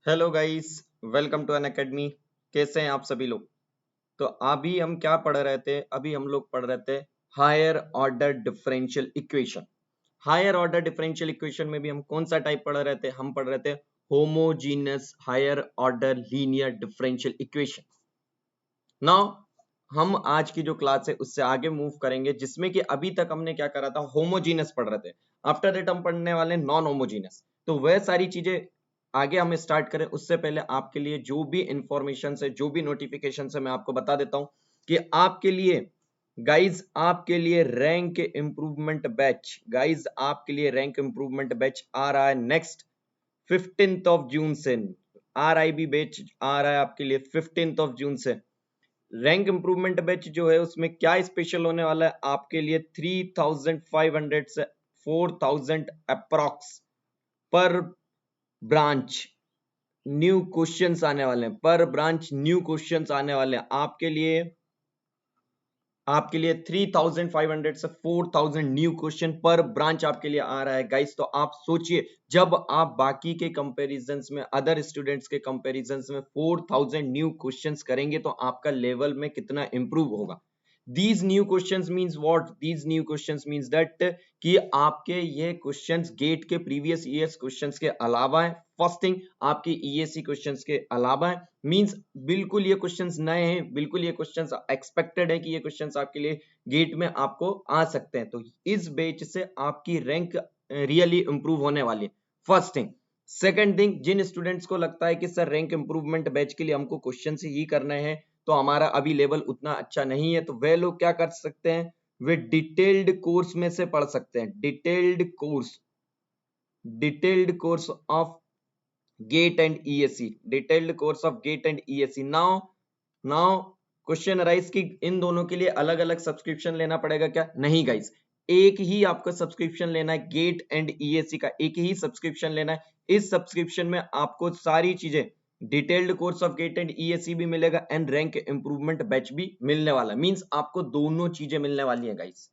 Hello guys, welcome to Unacademy. कैसे हैं आप सभी लोग? तो अभी हम क्या पढ़ रहे थे? अभी हम लोग पढ़ रहे थे higher order differential equation. Higher order differential equation में भी हम कौन सा टाइप पढ़ रहे थे? हम पढ़ रहे थे homogeneous higher order linear differential equation. Now हम आज की जो क्लास है उससे आगे मूव करेंगे, जिसमें कि अभी तक हमने क्या करा था? होमोजीनियस पढ़ रहे थे। आफ्टर दैट हम पढ़ने वाले नॉन होमोजीनियस। तो वह सारी चीजें आगे हम स्टार्ट करें उससे पहले आपके लिए जो भी इंफॉर्मेशन है, जो भी नोटिफिकेशन है, मैं आपको बता देता हूं कि आपके लिए गाइज, आपके लिए रैंक इंप्रूवमेंट बैच, गाइज आपके लिए रैंक इंप्रूवमेंट बैच आ रहा है नेक्स्ट 15th ऑफ जून से। RIB बैच आ रहा है आपके लिए 15th ऑफ जून से। रैंक इंप्रूवमेंट बैच जो है उसमें क्या स्पेशल होने वाला है आपके लिए? 3500 से 4000 अप्रॉक्स पर ब्रांच न्यू क्वेश्चंस आने वाले हैं। पर ब्रांच न्यू क्वेश्चंस आने वाले हैं आपके लिए 3500 से 4000 न्यू क्वेश्चन पर ब्रांच आपके लिए आ रहा है गाइस। तो आप सोचिए, जब आप बाकी के कंपैरिजंस में, अदर स्टूडेंट्स के कंपैरिजंस में 4000 न्यू क्वेश्चंस करेंगे तो आपका लेवल में कितना इंप्रूव होगा। These new questions means what? These new questions means that कि आपके ये क्वेश्चंस गेट के प्रीवियस ईयर्स क्वेश्चंस के अलावा है। फर्स्ट थिंग, आपके ESC क्वेश्चंस के अलावा है। मींस बिल्कुल ये क्वेश्चंस नए हैं, बिल्कुल ये क्वेश्चंस एक्सपेक्टेड है कि ये क्वेश्चंस आपके लिए गेट में आपको आ सकते हैं। तो इस बेच से आपकी रैंक रियली इंप्रूव होने वाली है। First thing. सेकंड थिंग, जिन स्टूडेंट्स को लगता है कि सर रैंक इंप्रूवमेंट बैच के लिए हमको क्वेश्चन ही करने हैं तो हमारा अभी लेवल उतना अच्छा नहीं है, तो वे लोग क्या कर सकते हैं? वे डिटेल्ड कोर्स में से पढ़ सकते हैं। Detailed course of GATE and ESC, detailed course of GATE and ESC। Now question arise कि इन दोनों के लिए अलग अलग सब्सक्रिप्शन लेना पड़ेगा क्या? नहीं गाइस, एक ही आपको सब्सक्रिप्शन लेना है। गेट एंड ESC का एक ही सब्सक्रिप्शन लेना है। इस सब्सक्रिप्शन में आपको सारी चीजें, detailed course of GATE and ESC भी मिलेगा एंड रैंक इंप्रूवमेंट बैच भी मिलने वाला है। मींस आपको दोनों चीजें मिलने वाली है गाइस।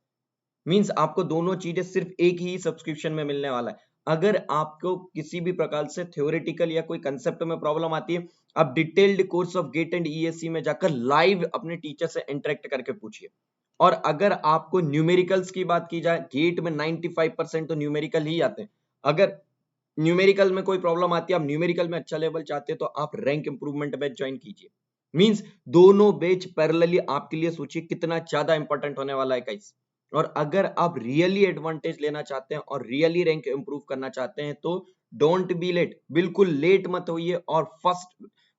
मींस आपको दोनों चीजें सिर्फ एक ही सब्सक्रिप्शन में मिलने वाला है। अगर आपको किसी भी प्रकार से थ्योरेटिकल या कोई कंसेप्ट में प्रॉब्लम आती है, आप detailed course of GATE and ESC में जाकर लाइव अपने टीचर से इंटरेक्ट करके पूछिए। और अगर आपको न्यूमेरिकल्स की बात की जाए, गेट में 95% तो न्यूमेरिकल ही आते हैं। अगर न्यूमेरिकल में कोई प्रॉब्लम आती है, आप न्यूमेरिकल में अच्छा लेवल चाहते हैं, तो आप रैंक इंप्रूवमेंट बैच ज्वाइन कीजिए। मींस दोनों बैच पैरेलली आपके लिए सोचिए कितना ज्यादा इंपॉर्टेंट होने वाला है गाइस। और अगर आप रियली एडवांटेज लेना चाहते हैं और रियली रैंक इंप्रूव करना चाहते हैं तो डोंट बी लेट, बिल्कुल लेट मत होइए और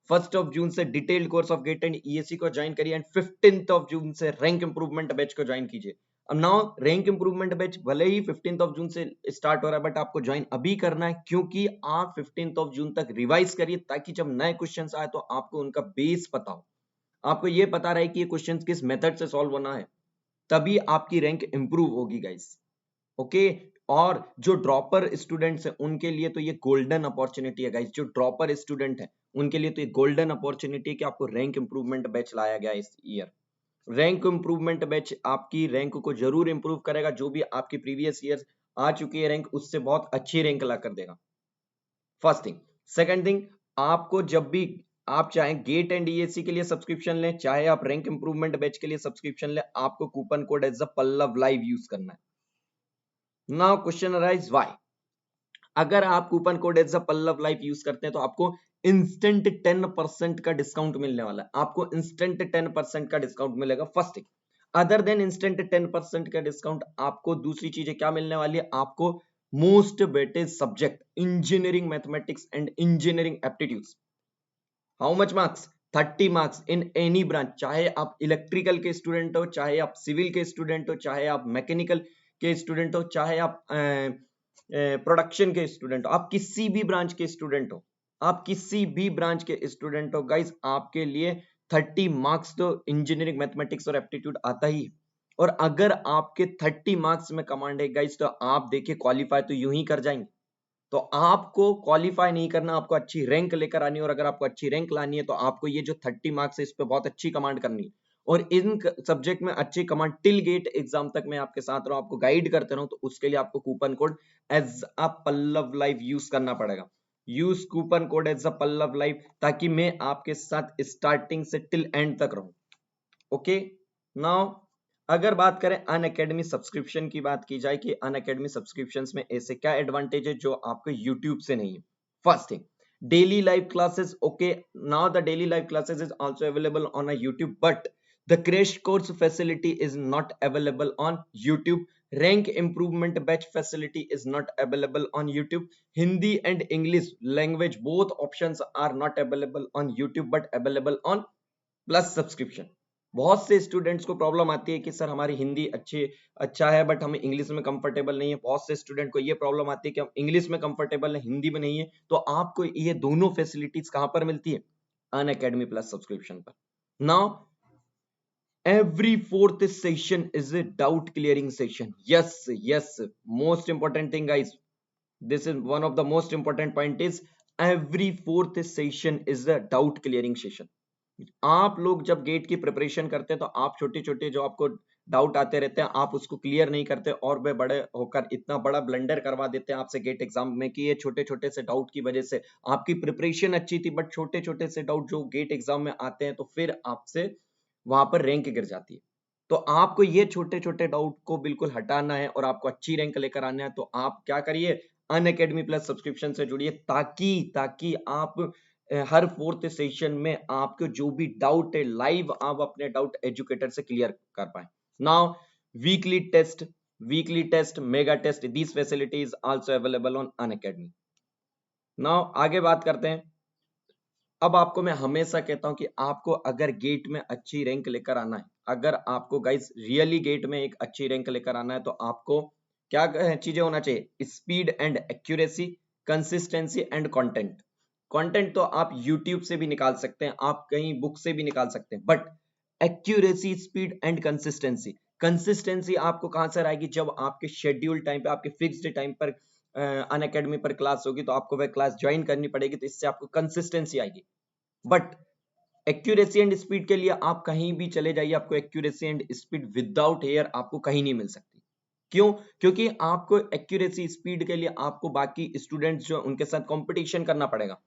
फर्स्ट ऑफ जून से detailed course of GATE and ESC को ज्वाइन करिए एंड 15th ऑफ जून से रैंक इंप्रूवमेंट बैच को ज्वाइन कीजिए। अब नाउ रैंक इंप्रूवमेंट बैच भले ही 15th ऑफ जून से स्टार्ट हो रहा है, बट आपको ज्वाइन अभी करना है, क्योंकि आप 15th ऑफ जून तक रिवाइज करिए ताकि जब नए क्वेश्चंस आए तो आपको उनका बेस पता हो, आपको ये पता रहे कि ये क्वेश्चंस किस मेथड से सॉल्व होना है, तभी आपकी रैंक इंप्रूव होगी गाइस। ओके। और जो ड्रॉपर स्टूडेंट्स हैं उनके लिए तो ये गोल्डन अपॉर्चुनिटी है गाइस। जो ड्रॉपर स्टूडेंट है उनके लिए तो ये गोल्डन अपॉर्चुनिटी है कि आपको रैंक इंप्रूवमेंट बैच लाया गया इस ईयर। रैंक इंप्रूवमेंट बैच आपकी रैंक को जरूर इंप्रूव करेगा। जो भी आपकी प्रीवियस ईयर आ चुकी है रैंक, उससे बहुत अच्छी रैंक ला कर देगा। First thing. सेकंड थिंग, आपको जब भी आप चाहे गेट एंड ESC के लिए सब्सक्रिप्शन लें, चाहे आप रैंक इंप्रूवमेंट बैच के लिए सब्सक्रिप्शन लें, आपको coupon code as a Pallav live use करना है। Now question arise why? अगर आप coupon code as a Pallav live use करते हैं तो आपको इंस्टेंट 10% का डिस्काउंट मिलने वाला है। आपको इंस्टेंट 10% का डिस्काउंट मिलेगा। First thing. Other than instant 10% का डिस्काउंट, आपको दूसरी चीजें क्या मिलने वाली है? आपको most weighted subject engineering mathematics and engineering aptitudes. How much marks? 30 marks in any branch. चाहे आप इलेक्ट्रिकल के स्टूडेंट हो, चाहे आप सिविल के स्टूडेंट हो, चाहे आप मैकेनिकल के स्टूडेंट हो, चाहे आप प्रोडक्शन के स्टूडेंट हो, आप किसी भी ब्रांच के स्टूडेंट हो, आप किसी भी ब्रांच के स्टूडेंट हो गाइस, आपके लिए 30 मार्क्स तो इंजीनियरिंग मैथमेटिक्स और एप्टीट्यूड आता ही है। और अगर आपके 30 मार्क्स में कमांड है गाइस, तो आप देखिए क्वालिफाई तो यूं ही कर जाएंगे। तो आपको क्वालिफाई नहीं करना, आपको अच्छी रैंक लेकर आनी है। और अगर आपको अच्छी रैंक लानी है तो आपको ये जो 30 मार्क्स है इस पे बहुत अच्छी कमांड करनी है। और इन सब्जेक्ट में अच्छी कमांड टिल गेट एग्जाम तक मैं आपके साथ रहूं, आपको गाइड करते रहूं, तो उसके लिए आपको coupon code as a Pallav live use करना पड़ेगा। Use coupon code as a Pallav live, ताकि मैं आपके साथ स्टार्टिंग से टिल एंड तक रहूं। ओके, नाउ अगर बात करें अनअकैडमी सब्सक्रिप्शन की, बात की जाए कि अनअकैडमी सब्सक्रिप्शंस में ऐसे क्या एडवांटेज है जो आपको यूट्यूब से नहीं है। First thing, daily live classes. Okay, now the daily live classes is also available on a YouTube, but the crash course facility is not available on YouTube. Rank improvement batch facility is not available on YouTube. Hindi and English language both options are not available on YouTube but available on Plus subscription. बहुत से students को problem आती है कि sir हमारी हिंदी अच्छा है but हमें इंग्लिश में कंफर्टेबल नहीं है। बहुत से स्टूडेंट को ये प्रॉब्लम आती है कि हम इंग्लिश में कंफर्टेबल है, हिंदी में नहीं है। तो आपको ये दोनों फैसिलिटीज कहां पर मिलती है? अनअकैडमी प्लस सब्सक्रिप्शन पर। Now every fourth session is a doubt clearing session. Yes, most important thing guys, this is one of the most important point is every fourth session is a doubt clearing session. आप लोग जब gate की preparation करते हैं तो आप छोटे छोटे जो आपको डाउट आते रहते हैं आप उसको क्लियर नहीं करते और वे बड़े होकर इतना बड़ा ब्लंडर करवा देते हैं आपसे गेट एग्जाम में कि ये छोटे छोटे से डाउट की वजह से आपकी प्रिपरेशन अच्छी थी बट छोटे छोटे से डाउट जो गेट एग्जाम में आते हैं तो फिर आपसे वहां पर रैंक गिर जाती है। तो आपको ये छोटे छोटे डाउट को बिल्कुल हटाना है और आपको अच्छी रैंक लेकर आना है। तो आप क्या करिए, अनअकैडमी प्लस सब्सक्रिप्शन से जुड़िए ताकि आप हर फोर्थ सेशन में आपको जो भी डाउट है लाइव आप अपने डाउट एजुकेटर से क्लियर कर पाए। Now weekly test mega test these facilities also available on Unacademy. Now आगे बात करते हैं। अब आपको मैं हमेशा कहता हूं कि आपको अगर गेट में अच्छी रैंक लेकर आना है, अगर आपको गाइस रियली गेट में एक अच्छी रैंक लेकर आना है तो आपको क्या चीजें होना चाहिए? Speed and accuracy, consistency and content. Content तो आप यूट्यूब से भी निकाल सकते हैं, आप कहीं बुक से भी निकाल सकते हैं, but accuracy, speed and consistency आपको कहां से आएगी? जब आपके शेड्यूल टाइम पे, आपके फिक्स्ड टाइम पर अनअकैडमी पर क्लास होगी तो आपको वह क्लास ज्वाइन करनी पड़ेगी, तो इससे आपको कंसिस्टेंसी आएगी। बट एक्यूरेसी एंड स्पीड के लिए आप कहीं भी चले जाइए, आपको accuracy and speed without hair आपको कहीं नहीं मिल सकती। क्यों? क्योंकि आपको एक्यूरेसी स्पीड के लिए आपको बाकी स्टूडेंट्स जो उनके साथ कंपटीशन करना पड़ेगा।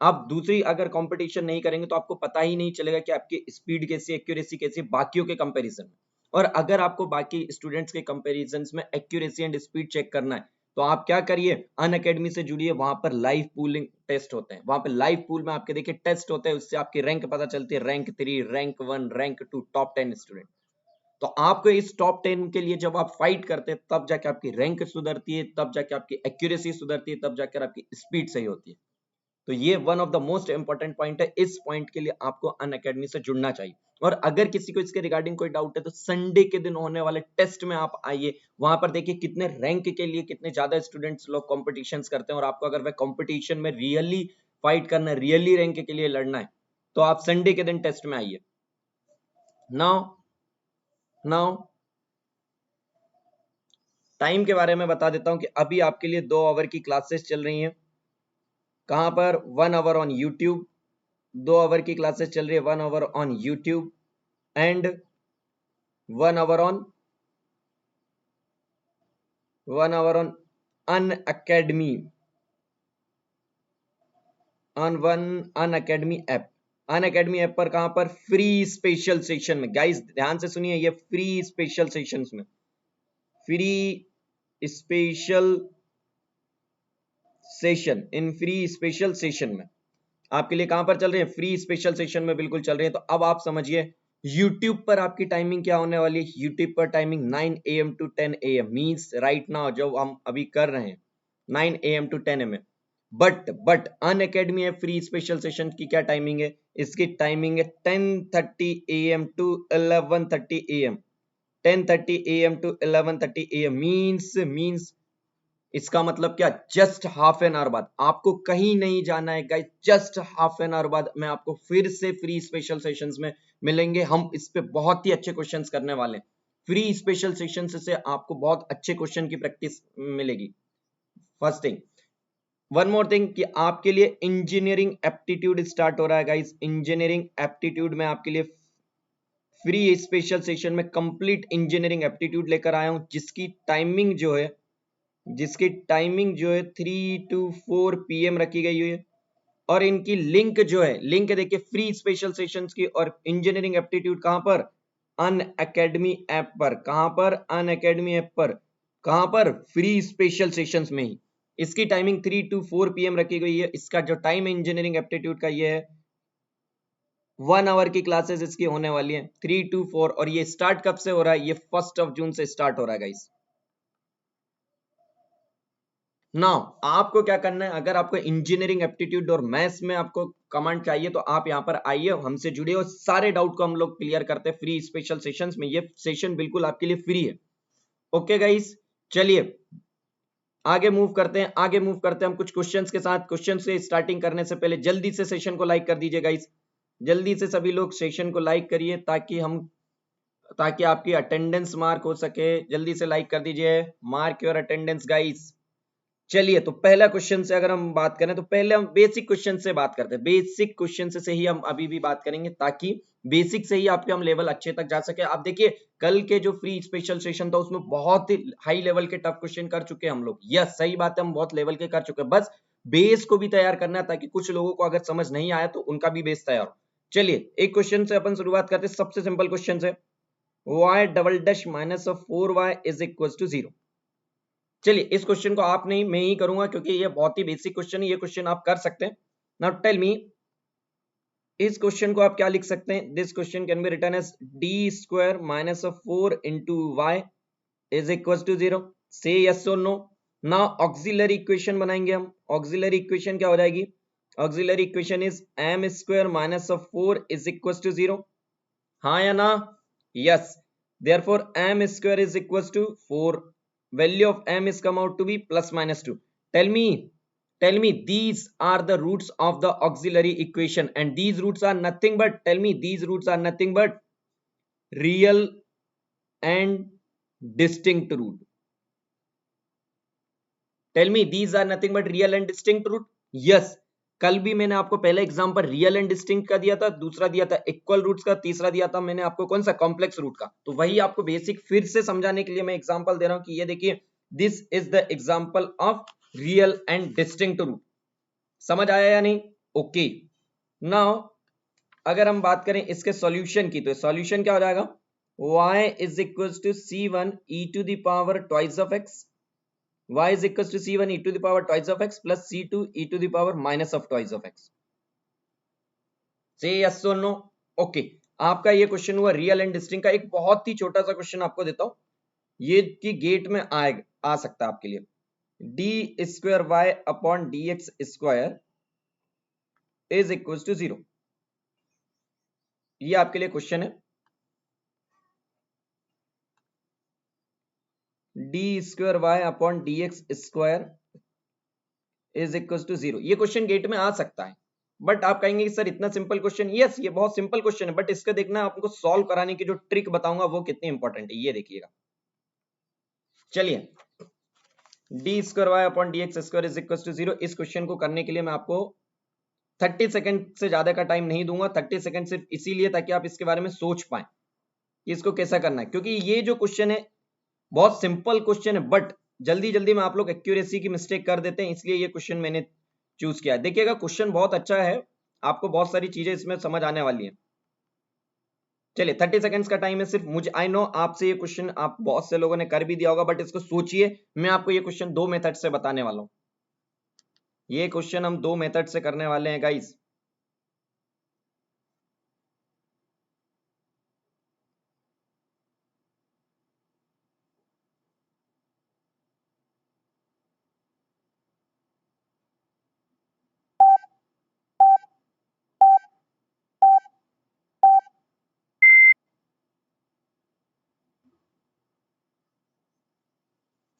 आप दूसरी अगर कंपटीशन नहीं करेंगे तो आपको पता ही नहीं चलेगा कि आपकी स्पीड कैसी, एक्यूरेसी कैसी बाकियों के कंपैरिजन में। और अगर आपको बाकी स्टूडेंट्स के कंपैरिजन में एक्यूरेसी एंड स्पीड चेक करना है तो आप क्या करिए, अनअकैडमी से जुड़िए। वहां पर लाइव पूलिंग टेस्ट होते हैं, वहां पर लाइव पूल में आपके देखिए टेस्ट होते हैं, उससे आपकी रैंक पता चलती है, rank 3, rank 1, rank 2, top 10 student. तो आपको इस टॉप 10 के लिए जब आप फाइट करते हैं तब जाके आपकी रैंक सुधरती है, तब जाके आपकी एक्यूरेसी सुधरती है, तब जाकर आपकी स्पीड सही होती है। तो ये one of the most important point है। इस पॉइंट के लिए आपको अनअकैडमी से जुड़ना चाहिए। और अगर किसी को इसके रिगार्डिंग कोई डाउट है तो संडे के दिन होने वाले टेस्ट में आप आइए, वहां पर देखिए कितने रैंक के लिए कितने ज्यादा स्टूडेंट्स लोग कॉम्पिटिशन्स करते हैं और आपको अगर वह कॉम्पिटिशन में रियली फाइट करना है, रियली रैंक के लिए लड़ना है तो आप संडे के दिन टेस्ट में आइए। नाउ टाइम के बारे में बता देता हूं कि अभी आपके लिए 2 आवर की क्लासेस चल रही हैं। कहां पर? 1 आवर ऑन यूट्यूब। 2 आवर की क्लासेस चल रही है, 1 hour on YouTube and 1 hour on Unacademy, Unacademy app. Unacademy app पर कहां पर? फ्री स्पेशल सेशन में। गाइस ध्यान से सुनिए, ये फ्री स्पेशल सेशंस में, फ्री स्पेशल सेशन, इन फ्री स्पेशल सेशन में आपके लिए कहां पर चल रहे हैं? फ्री स्पेशल सेशन में बिल्कुल चल रहे हैं। तो अब आप समझिए YouTube पर आपकी टाइमिंग क्या होने वाली है। YouTube पर timing 9 AM to 10 AM means right now जो हम अभी कर रहे हैं 9 AM to 10 AM। But Unacademy है फ्री स्पेशल सेशन की क्या टाइमिंग है? इसकी टाइमिंग है 10:30 AM to 11:30 AM। 10:30 AM to 11:30 AM means इसका मतलब क्या? जस्ट हाफ एन आवर बाद, आपको कहीं नहीं जाना है guys, just half an hour बाद मैं आपको फिर से फ्री स्पेशल सेशंस में मिलेंगे। हम इस पे बहुत ही अच्छे क्वेश्चंस करने वाले हैं। फ्री स्पेशल सेशंस से आपको बहुत अच्छे क्वेश्चन की प्रैक्टिस मिलेगी। First thing, one more thing कि आपके लिए इंजीनियरिंग एप्टीट्यूड स्टार्ट हो रहा है गाइस। इंजीनियरिंग एप्टीट्यूड में आपके लिए फ्री स्पेशल सेशन में कंप्लीट इंजीनियरिंग एप्टीट्यूड लेकर आया हूं, जिसकी टाइमिंग जो है जिसकी टाइमिंग जो है 3 to 4 PM रखी गई हुई है, और इनकी लिंक जो है, लिंक देखिए फ्री स्पेशल सेशंस की और इंजीनियरिंग एप्टीट्यूड कहां पर, अनअकैडमी ऐप पर। कहां पर, अनअकैडमी ऐप पर। कहां पर, फ्री स्पेशल सेशंस में ही। इसकी टाइमिंग 3 to 4 PM रखी गई है। इसका जो टाइम है इंजीनियरिंग एप्टीट्यूड का ये है 1 आवर की क्लासेस इसकी होने वाली है 3 to 4। और ये स्टार्ट कब से हो रहा है, ये 1 जून से स्टार्ट हो रहा है गाइस। नाउ आपको क्या करना है, अगर आपको इंजीनियरिंग एप्टीट्यूड और मैथ्स में आपको कमांड चाहिए तो आप यहां पर आइए, हमसे जुड़िए और सारे डाउट को हम लोग क्लियर करते हैं फ्री स्पेशल सेशंस में। ये सेशन बिल्कुल आपके लिए फ्री है। ओके गाइस, चलिए आगे मूव करते हैं, आगे मूव करते हैं हम कुछ क्वेश्चंस के साथ। क्वेश्चन से स्टार्टिंग करने से पहले जल्दी से सेशन को लाइक कर दीजिए गाइस, जल्दी से सभी लोग सेशन को लाइक करिए ताकि आपकी अटेंडेंस मार्क हो सके। जल्दी से लाइक कर दीजिए, मार्क योर अटेंडेंस गाइस। चलिए तो पहला क्वेश्चन से अगर हम बात करें तो पहले हम बेसिक क्वेश्चन से बात करते हैं। बेसिक क्वेश्चन से ही हम अभी भी बात करेंगे ताकि बेसिक से ही आपके हम लेवल अच्छे तक जा सके। आप देखिए कल के जो फ्री स्पेशल सेशन था उसमें बहुत ही हाई लेवल के टफ क्वेश्चन कर चुके हैं हम लोग। यस सही बात है, हम बहुत लेवल के कर चुके हैं, बस बेस को भी तैयार करना है ताकि कुछ लोगों को अगर समझ नहीं आया तो उनका भी बेस तैयार हो। चलिए एक क्वेश्चन से अपन शुरुआत करते हैं, सबसे सिंपल क्वेश्चन से, y double dash minus of 4y is equal to 0। चलिए इस क्वेश्चन को आप नहीं मैं ही करूंगा क्योंकि ये बहुत ही बेसिक क्वेश्चन है, ये क्वेश्चन आप कर सकते हैं। नाउ टेल मी, इस क्वेश्चन को आप क्या लिख सकते हैं, this question can be written as D square minus of 4 into Y is equal to 0। Say yes और नो। नाउ ऑक्सिलरी इक्वेशन बनाएंगे हम। ऑक्सिलरी इक्वेशन क्या हो जाएगी, auxiliary equation is M square minus of 4 is equal to 0। हाँ या ना, yes. Therefore M square is equal to 4, value of m is come out to be plus minus 2. Tell me these are the roots of the auxiliary equation and these roots are nothing but, tell me these roots are nothing but real and distinct root. Tell me these are nothing but real and distinct root. Yes, कल भी मैंने आपको पहला example real and distinct का दिया था, दूसरा दिया था इक्वल रूट्स का, तीसरा दिया था मैंने आपको कौन सा, कॉम्प्लेक्स रूट का। तो वही आपको बेसिक फिर से समझाने के लिए मैं एग्जांपल दे रहा हूं कि ये देखिए this is the example of real and distinct root. समझ आया या नहीं? ओके। नाउ अगर हम बात करें इसके सॉल्यूशन की तो सॉल्यूशन क्या हो जाएगा, y is equal to c1 e to the power twice of x, y is equals to c1 e to the power twice of x plus c2 e to the power minus of twice of x. Say yes or no? Okay, आपका ये question हुआ real and distinct का। एक बहुत ही छोटा सा question आपको देता हूं, ये कि गेट में आ सकता है आपके लिए, D square Y upon D X square is equal to 0। ये आपके लिए क्वेश्चन है, D square Y upon D X square is equal to 0। ये क्वेश्चन गेट में आ सकता है, बट आप कहेंगे कि सर इतना सिंपल क्वेश्चन, यस ये बहुत सिंपल क्वेश्चन है, बट इसका देखना आपको सॉल्व कराने की जो ट्रिक बताऊंगा वो कितनी इंपॉर्टेंट है, ये देखिएगा। चलिए D square Y upon D X square is equal to 0, इस क्वेश्चन को करने के लिए मैं आपको 30 सेकंड से ज्यादा का टाइम नहीं दूंगा। 30 सेकंड सिर्फ इसीलिए ताकि आप इसके बारे में सोच पाए कि इसको कैसा करना है, क्योंकि ये जो क्वेश्चन है बहुत सिंपल क्वेश्चन है, बट जल्दी जल्दी में आप लोग एक्यूरेसी की मिस्टेक कर देते हैं, इसलिए ये क्वेश्चन मैंने चूज किया है। देखिएगा क्वेश्चन बहुत अच्छा है, आपको बहुत सारी चीजें इसमें समझ आने वाली है। चलिए 30 सेकंड्स का टाइम है सिर्फ। मुझे आई नो आपसे ये क्वेश्चन आप बहुत से लोगों ने कर भी दिया होगा, बट इसको सोचिए, मैं आपको ये क्वेश्चन 2 मेथड से बताने वाला हूं। ये क्वेश्चन हम 2 मेथड से करने वाले हैं गाइस।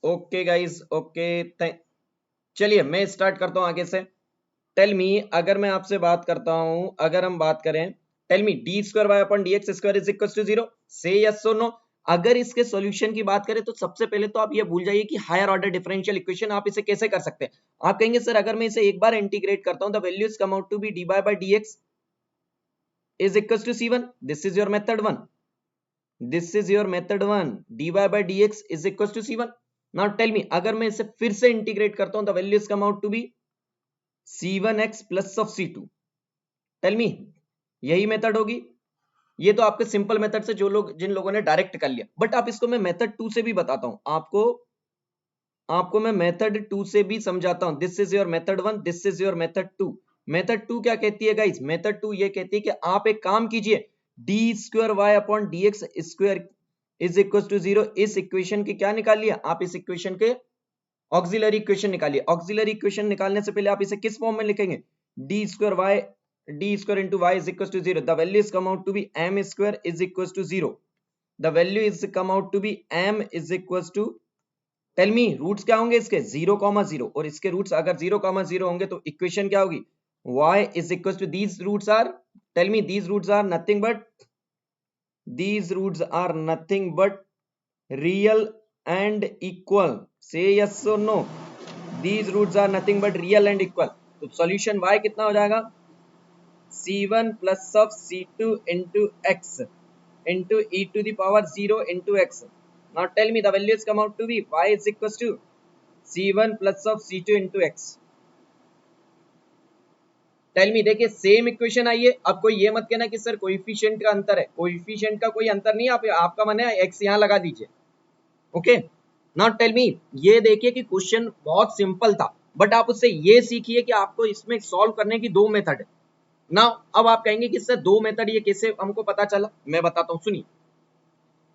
Okay guys, okay. चलिए मैं स्टार्ट करता हूं आगे से। टेल मी, अगर मैं आपसे बात करता हूं, अगर हम बात करें, tell me D square Y upon D X square is equal to 0, say yes और नो। अगर इसके सॉल्यूशन की बात करें तो सबसे पहले तो आप ये भूल जाइए कि हायर ऑर्डर डिफरेंशियल इक्वेशन आप इसे कैसे कर सकते हैं। आप कहेंगे सर अगर मैं इसे एक बार इंटीग्रेट करता हूं the values come out to be D by by D X is equal to c1। This is your method 1, this is your method 1, dy by dx is equals to c1। Now tell me, अगर मैं इसे फिर से integrate करता हूं, the value is come out to be c1x plus of c2। Tell me, यही method होगी? ये तो आपके सिंपल मेथड से जिन लोगों ने डायरेक्ट कर लिया, बट आप इसको मैं मेथड 2 से भी बताता हूं आपको मैं मेथड 2 से भी समझाता हूं। This is your method 1, this is your method 2। Method 2 क्या कहती है गाइस? मेथड 2 ये कहती है कि आप एक काम कीजिए, D square Y upon D X square is equal to 0। इस इक्वेशन की क्या निकालिए आप? इस इक्वेशन के ऑक्सिलरी इक्वेशन निकालिए। ऑक्सिलरी इक्वेशन निकालने से पहले आप इसे किस फॉर्म में लिखेंगे? D square into Y is equal to 0। The value is come out to be M square is equal to 0। The value is come out to be M is equal to, tell me roots क्या होंगे इसके? 0,0, और इसके roots अगर 0,0 होंगे तो equation क्या होगी? y is equal to these roots are, tell me, these roots are nothing but real and equal. Say yes और no? These roots are nothing but real and equal. तो सॉल्यूशन y कितना हो जाएगा? c1 plus of c2 into X into e to the power 0 into x. Now tell me the value is come out to be y is equals to c1 plus of c2 into x. Tell me, देखिए same equation आई है। अब कोई ये मत कहना कि sir coefficient का अंतर है, कोएफिशिएंट का कोई अंतर नहीं है, आपका मन है x यहाँ लगा दीजिए। ओके, नाउ टेल मी, ये देखिए कि क्वेश्चन बहुत सिंपल था, बट आप उससे ये सीखिए कि आपको इसमें सॉल्व करने की दो मेथड है। नाउ अब आप कहेंगे कि सर दो मेथड ये कैसे हमको पता चला? मैं बताता हूँ, सुनिए।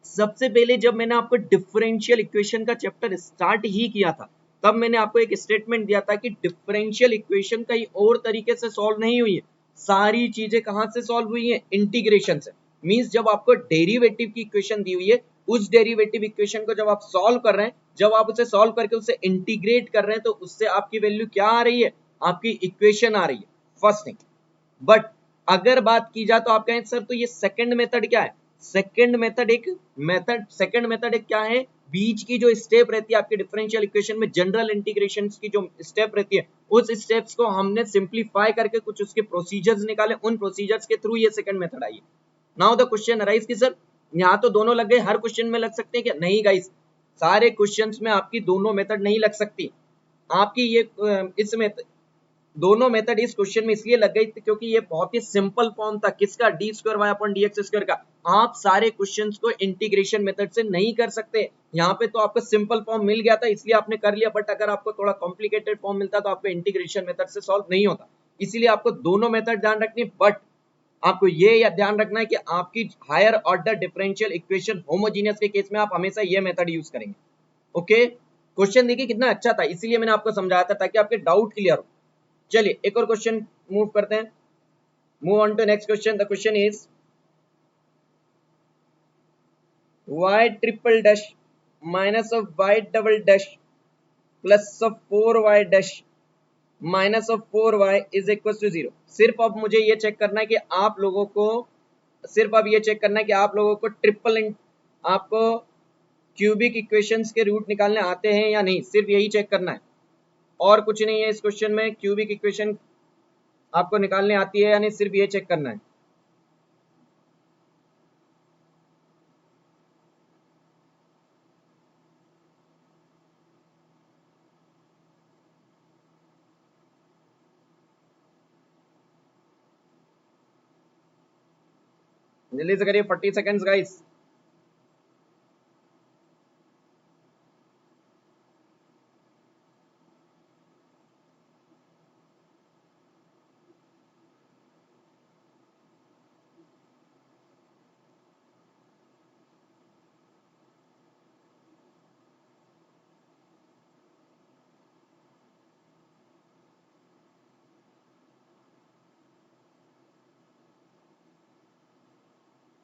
सबसे पहले जब मैंने आपको डिफरेंशियल इक्वेशन का चैप्टर स्टार्ट ही किया था, तब मैंने आपको एक स्टेटमेंट दिया था कि डिफरेंशियल इक्वेशन कहीं और तरीके से सॉल्व नहीं हुई है, सारी चीजें कहां से सॉल्व हुई है? इंटीग्रेशन से। मींस जब आपको डेरिवेटिव की इक्वेशन दी हुई है, उस डेरिवेटिव इक्वेशन को जब आप सॉल्व कर रहे हैं, जब आप उसे सॉल्व करके उसे इंटीग्रेट कर रहे हैं, तो उससे आपकी वैल्यू क्या आ रही है? आपकी इक्वेशन आ रही है, फर्स्ट थिंग। बट अगर बात की जाए तो आप कहें सर तो ये सेकंड मेथड क्या है? सेकंड मेथड एक क्या है? बीच की जो स्टेप रहती है आपके डिफरेंशियल इक्वेशन में, जनरल इंटीग्रेशन की जो स्टेप रहती है, उस स्टेप्स को हमने सिंप्लीफाई करके कुछ उसके प्रोसीजर्स निकाले, उन प्रोसीजर्स के थ्रू ये सेकंड मेथड आई है। नाउ द क्वेश्चन अराइज कि सर यहाँ तो दोनों लग गए, हर क्वेश्चन में लग सकते हैं क्या? नहीं गाइस, सारे क्वेश्चंस में आपकी दोनों मेथड नहीं लग सकती। आपकी ये इस मेथड, दोनों मेथड इस क्वेश्चन में इसलिए लग गई क्योंकि ये बहुत ही सिंपल फॉर्म था। किसका? D square Y upon D X square का। आप सारे क्वेश्चंस को इंटीग्रेशन मेथड से नहीं कर सकते। यहाँ पे तो आपको सिंपल फॉर्म मिल गया था इसलिए आपने कर लिया, बट अगर आपको थोड़ा कॉम्प्लिकेटेड फॉर्म मिलता तो आपको इंटीग्रेशन मेथड से सॉल्व नहीं होता। इसीलिए आपको दोनों मेथड ध्यान रखनी, बट आपको ये या ध्यान रखना है कि आपकी higher order differential equation homogeneous के केस में आप हमेशा ये मेथड यूज करेंगे। ओके, क्वेश्चन देखिए कितना अच्छा था, इसीलिए मैंने आपको समझाया था ताकि आपके डाउट क्लियर हो। चलिए एक और क्वेश्चन मूव करते हैं, move on to next question. The question is y triple dash minus of y double dash plus of 4y dash minus of 4y is equal to 0। सिर्फ अब मुझे ये चेक करना है कि आप लोगों को ट्रिपल आपको क्यूबिक इक्वेशंस के रूट निकालने आते हैं या नहीं, सिर्फ यही चेक करना है, और कुछ नहीं है इस क्वेश्चन में। क्यूबिक इक्वेशन आपको निकालने आती है या नहीं, सिर्फ ये चेक करना है। जल्दी से करिए, 40 seconds guys.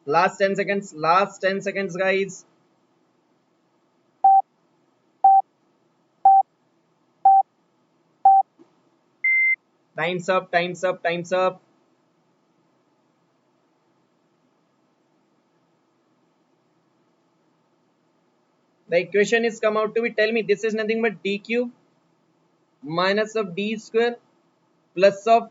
Last 10 seconds. Last 10 seconds, guys. Time's up. Time's up. Time's up. The equation is come out to be. Tell me, this is nothing but d cube minus of d square plus of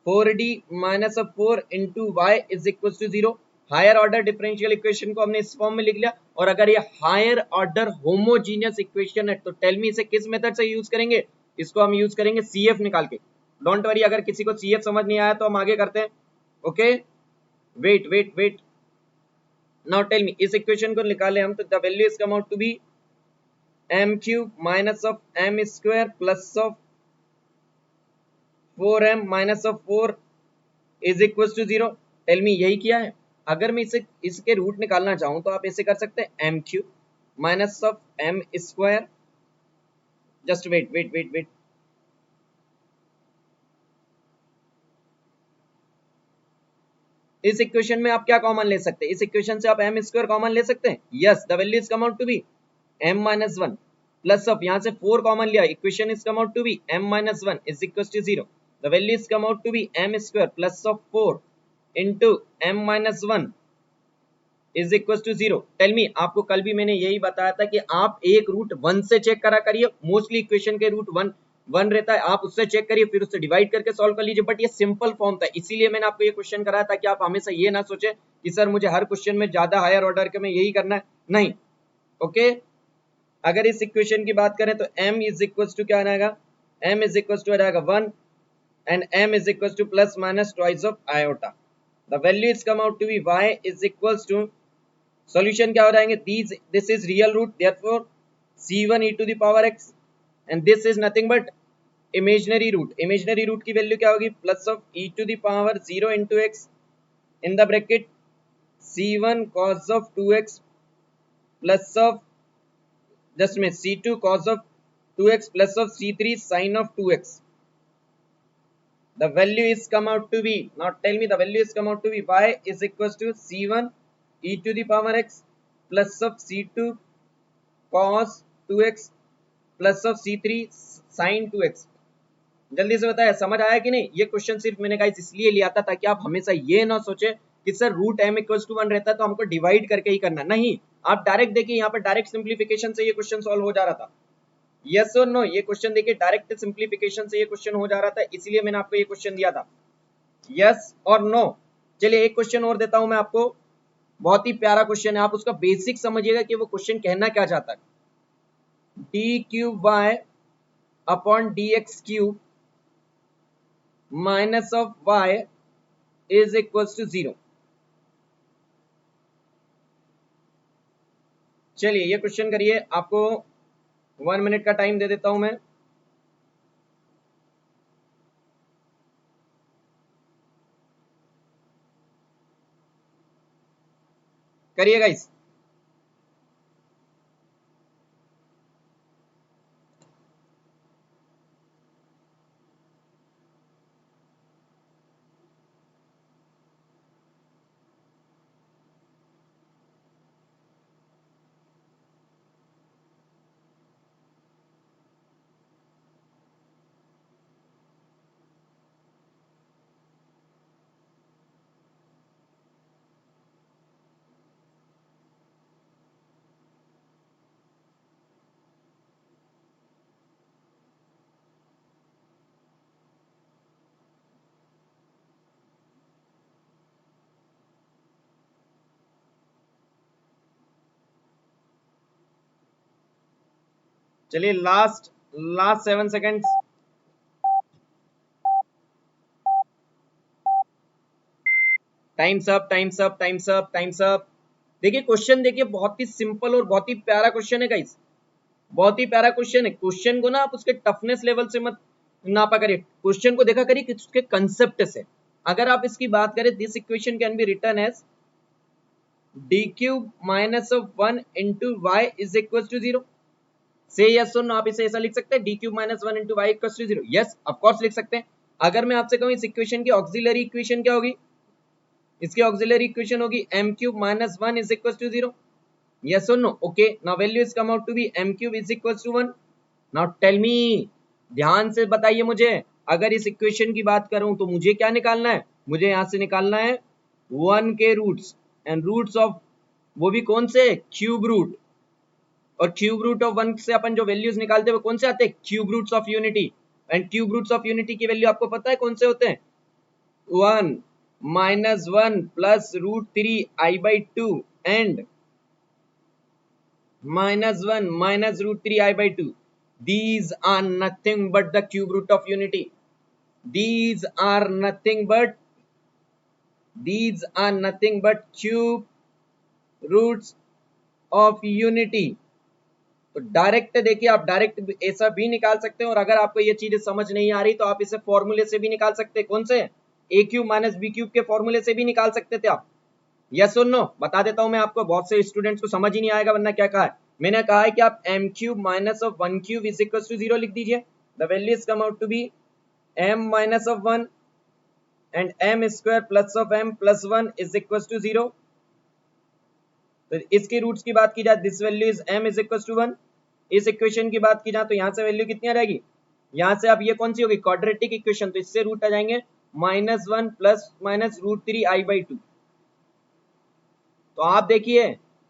4d minus of 4 into y is equals to 0. Higher order differential equation को हमने इस form में लिख लिया, और अगर ये higher order homogeneous equation है तो टेल मी इसे किस मेथड से यूज करेंगे? इसको हम यूज करेंगे CF निकाल के। डोंट वरी, अगर किसी को CF समझ नहीं आया तो हम आगे करते हैं। Okay, wait wait wait, now tell me, इस इक्वेशन को निकाले हम तो the value is come out to be m cube minus of m square plus of 4m minus of 4 is equal to 0। Tell me, यही किया है। अगर मैं इसे इसके रूट निकालना चाहूं तो आप ऐसे कर सकते हैं m cube minus of m square, just wait wait wait wait, इस इक्वेशन में आप क्या कॉमन ले सकते हैं? इस इक्वेशन से आप m स्क्वायर कॉमन ले सकते हैं। Yes, the value is come out to be m minus 1 plus of, यहाँ से 4 कॉमन लिया, equation is come out to be m minus 1 is equal to 0। The value is come out to be m square plus of 4 into m minus 1 is equal to 0। Tell me, आपको कल भी मैंने यही बताया था कि आप एक रूट 1 से चेक करा करिए, मोस्टली इक्वेशन के रूट 1 रहता है, आप उससे चेक करिए, फिर उससे डिवाइड करके सॉल्व कर लीजिए। बट ये सिंपल फॉर्म था, इसीलिए मैंने आपको ये क्वेश्चन कराया था कि आप हमेशा ये ना सोचे कि सर मुझे हर क्वेश्चन में ज्यादा हायर ऑर्डर के में यही करना है, नहीं। ओके, अगर इस इक्वेशन की बात करें तो m इज इक्वल टू क्या आएगा? m इज इक्वल टू आ जाएगा 1 and m is equal to plus minus twice of iota. The value is come out to be y is equal to, solution क्या हो जाएंगे? This is real root, therefore c1 e to the power x and this is nothing but imaginary root. Imaginary root की value क्या होगी? Plus of e to the power 0 into x in the bracket c1 cos of 2x plus of, just में c2 cos of 2x plus of c3 sin of 2x. The value is come out to be, now tell me the value is come out to be y is equals to c1 e to the power x plus of c2 cos 2x plus of c3 sin 2x। जल्दी से बताया, समझ आया कि नहीं? ये question सिर्फ मैंने गाइस इसलिए लिया था ताकि आप हमेशा ये ना सोचे कि sir root m equals to 1 रहता है तो हमको डिवाइड करके ही करना, नहीं। आप डायरेक्ट देखिए, यहाँ पर डायरेक्ट सिंप्लीफिकेशन से ये क्वेश्चन सॉल्व हो जा रहा था। यस और नो, ये क्वेश्चन देखिए डायरेक्ट सिंप्लीफिकेशन से ये क्वेश्चन हो जा रहा था, इसीलिए मैंने आपको ये क्वेश्चन दिया था। यस और नो। चलिए एक क्वेश्चन और देता हूं मैं आपको, बहुत ही प्यारा क्वेश्चन है, आप उसका बेसिक समझिएगा कि वो क्वेश्चन कहना क्या चाहता है। D cube Y upon D X cube minus of Y is equal to 0। चलिए ये क्वेश्चन करिए, आपको 1 मिनट का टाइम दे देता हूं मैं। करिए गाइस। चलिए last 7 seconds. Times up times up times up times up. देखिए क्वेश्चन देखिए, बहुत ही सिंपल और बहुत ही प्यारा क्वेश्चन है गाइस, बहुत ही प्यारा क्वेश्चन है। क्वेश्चन को ना आप उसके टफनेस लेवल से मत नापा करिए, क्वेश्चन को देखा करिए कि उसके कंसेप्ट से। अगर आप इसकी बात करें, this equation can be written as D cube minus of 1 into Y is equal to 0। Say yes और नो, आप इसे ऐसा लिख सकते हैं, D cube minus 1 into Y equal to 0। Yes of course लिख सकते हैं। अगर मैं आपसे कहूं इस इक्वेशन की ऑक्सिलरी इक्वेशन क्या होगी? इसकी ऑक्सिलरी इक्वेशन होगी m cube minus 1 is equal to 0। Yes और no? Okay, now value is come out to be m cube is equal to 1। Now tell me, ध्यान से बताइए मुझे, अगर इस इक्वेशन की बात करूं तो मुझे क्या निकालना है? मुझे यहां से निकालना है 1 के रूट्स एंड रूट्स ऑफ, वो भी कौन से? Cube root. और क्यूब रूट ऑफ 1 से अपन जो वैल्यूज निकालते हैं वो कौन से आते हैं? Cube roots of unity. And cube roots of unity की वैल्यू आपको पता है कौन से होते हैं? 1 -1 plus √3i/2 and -1 minus √3i/2. These are nothing but the cube root of unity. These are nothing but cube roots of unity. तो direct देखिए, आप डायरेक्ट ऐसा भी निकाल सकते हैं, और अगर आपको ये चीजें समझ नहीं आ रही तो आप इसे फॉर्मूले से भी निकाल सकते हैं। कौन से? ए क्यूब माइनस बी क्यूब के फॉर्मूले से भी निकाल सकते थे आप। यस और नो? बता देता हूं मैं आपको, बहुत से स्टूडेंट्स को समझ ही नहीं आएगा, वरना क्या कहा है मैंने, कहा है कि आप m cube minus of 1 cube is equal to 0 लिख दीजिए। The value is come out to be m minus of 1 and m square plus of m plus 1 is equal to 0। तो इसके रूट्स की बात की जाए, this value is m is equal to 1। इस equation की बात की जाए तो यहाँ से वैल्यू कितनी आ जाएगी, यहाँ से अब ये कौन सी होगी, क्वाड्रेटिक इक्वेशन, तो इससे रूट आ जाएंगे -1 प्लस माइनस √3i/2। तो आप देखिए,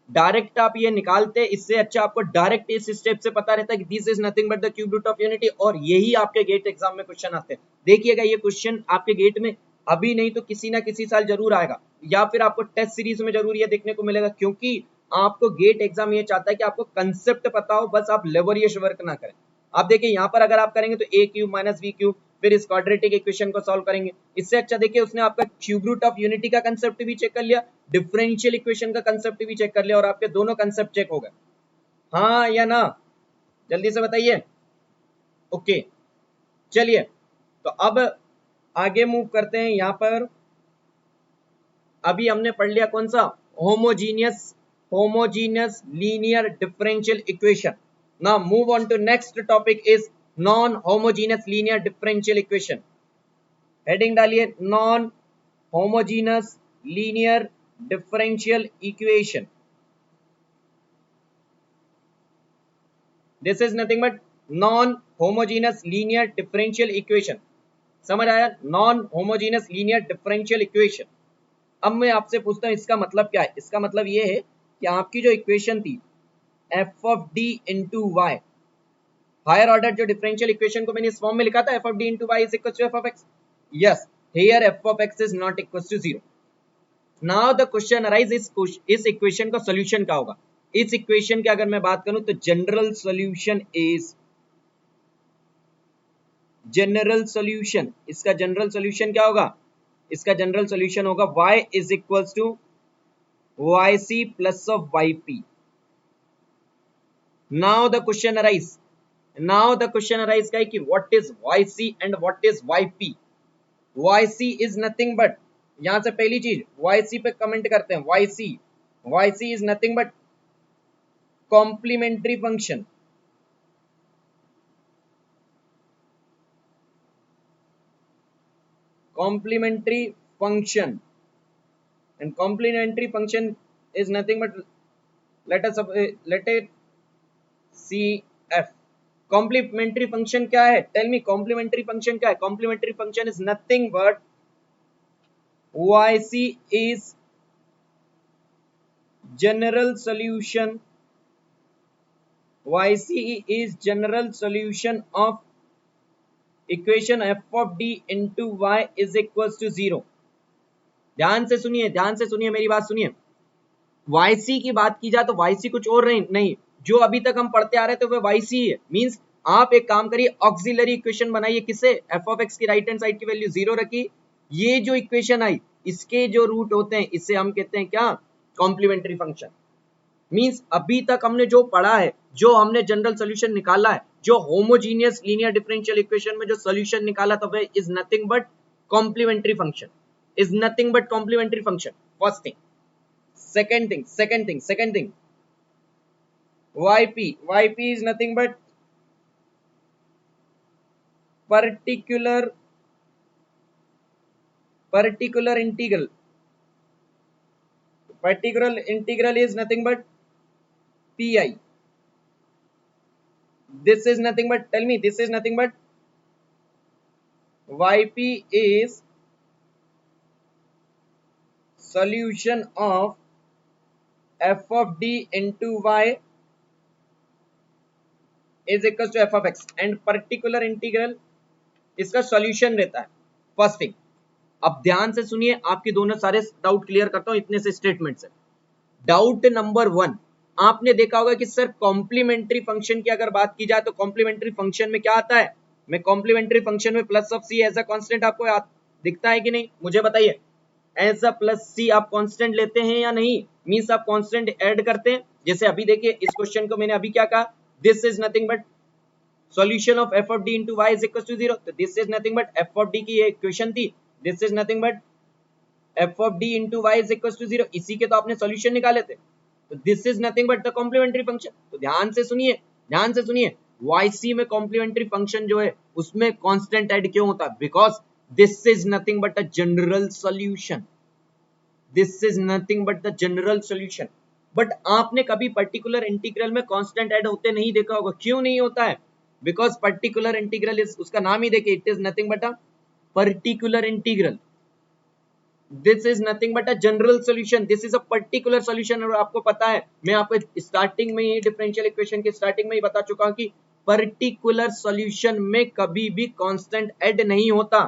डायरेक्ट आप ये निकालते, इससे अच्छा आपको डायरेक्ट इस स्टेप से पता रहता है कि this is nothing but the cube root of unity, और यही आपके गेट एग्जाम में क्वेश्चन आते हैं। देखिएगा ये क्वेश्चन आपके गेट में अभी नहीं तो किसी ना किसी साल जरूर आएगा, या फिर आपको टेस्ट सीरीज में जरूर ये देखने को मिलेगा, क्योंकि आपको गेट एग्जाम ये चाहता है कि आपको कंसेप्ट पता हो, बस आप लेबोरियस वर्क ना करें। आप देखिए यहाँ पर अगर आप करेंगे तो ए क्यूब माइनस बी क्यूब, फिर इस क्वाड्रेटिक इक्वेशन को सॉल्व करेंगे। इससे अच्छा देखिए उसने आपका क्यूब रूट ऑफ यूनिटी का कंसेप्ट भी चेक कर लिया, डिफरेंशियल इक्वेशन का कंसेप्ट भी चेक कर लिया, और आपके दोनों कंसेप्ट चेक हो गए। हाँ या ना? जल्दी से बताइए। ओके, चलिए तो अब आगे मूव करते हैं। यहाँ पर अभी हमने पढ़ लिया कौन सा, homogeneous linear differential equation. Now move on to next topic is non homogeneous linear differential equation. Heading डालिए, non homogeneous linear differential equation. This is nothing but non homogeneous linear differential equation. समझ आया? Non homogeneous linear differential equation. अब मैं आपसे पूछता हूं इसका मतलब क्या है। इसका मतलब ये है कि आपकी जो इक्वेशन थी F of D into Y, higher order जो डिफरेंशियल इक्वेशन को मैंने इस फॉर्म में लिखा था, F of D into Y is equal to F of X. Yes, here F of X is not equal to 0। Now the question arise, इस equation का solution क्या होगा। इस इक्वेशन की अगर मैं बात करूं तो general solution is, general solution, इसका जनरल सोल्यूशन क्या होगा, इसका जनरल सोल्यूशन होगा y is equal to Y C plus of Y P. Now the question arise, का कि what is Y C and what is Y P. Y C is nothing but, यहां से पहली चीज वाई सी पे comment करते हैं, Y C is nothing but complementary function. complementary function, and complementary function is nothing but, let it cf। complementary function क्या है, tell me complementary function क्या है। complementary function is nothing but yc is general solution, yc is general solution of equation f of d into y is equals to 0। ध्यान से सुनिए मेरी बात सुनिए। yc की बात की जाए तो yc कुछ और नहीं, जो अभी तक हम पढ़ते आ रहे थे वो yc है। मींस आप एक काम करिए, ऑक्सिलरी इक्वेशन बनाइए, किससे, f ऑफ x की राइट हैंड साइड की वैल्यू 0 रखी, ये जो इक्वेशन आई इसके जो रूट होते हैं इससे हम कहते हैं क्या, कॉम्प्लीमेंट्री फंक्शन। मींस अभी तक हमने जो पढ़ा है, जो हमने जनरल सोल्यूशन निकाला है, जो होमोजीनियस लीनियर डिफरेंशियल इक्वेशन में जो सोल्यूशन निकाला था वह is nothing but complementary function, is nothing but complementary function. First thing. second thing, yp is nothing but particular integral, is nothing but pi। this is nothing but, tell me, this is nothing but yp is solution of f of d into y is equals to f of x, and particular integral इसका solution रहता है। First thing. अब ध्यान से सुनिए, आपके दोनों सारे डाउट क्लियर करता हूं इतने से स्टेटमेंट से। डाउट नंबर 1, आपने देखा होगा कि सर कॉम्प्लीमेंट्री फंक्शन की अगर बात की जाए तो कॉम्प्लीमेंट्री फंक्शन में क्या आता है, मैं कॉम्प्लीमेंट्री फंक्शन में plus of C as a constant आपको दिखता है कि नहीं, मुझे बताइए। एज अ प्लस सी आप कांस्टेंट लेते हैं या नहीं, मींस आप कांस्टेंट ऐड करते हैं। जैसे अभी देखिए इस क्वेश्चन को मैंने अभी क्या कहा, this is nothing but solution of F of D into Y is equal to 0, तो this is nothing but F of D की ये इक्वेशन थी, this is nothing but F of D into Y is equal to 0, इसी के तो आपने solution निकाले थे, तो this is nothing but the complementary function. तो ध्यान से सुनिए, ध्यान से सुनिए, YC में कॉम्प्लीमेंट्री फंक्शन जो है उसमें कांस्टेंट ऐड क्यों होता है, because this is nothing but a general solution, this is nothing but the general solution. But आपने कभी पर्टिकुलर इंटीग्रल में कांस्टेंट ऐड होते नहीं देखा होगा, क्यों नहीं होता है, बिकॉज पर्टिकुलर इंटीग्रल इज, उसका नाम ही देखिए, it is nothing but a particular integral, this is nothing but a general solution, this is a particular solution. और आपको पता है, मैं आपको स्टार्टिंग में ही डिफरेंशियल इक्वेशन के स्टार्टिंग में ही बता चुका हूं कि पर्टिकुलर सॉल्यूशन में कभी भी कांस्टेंट ऐड नहीं होता।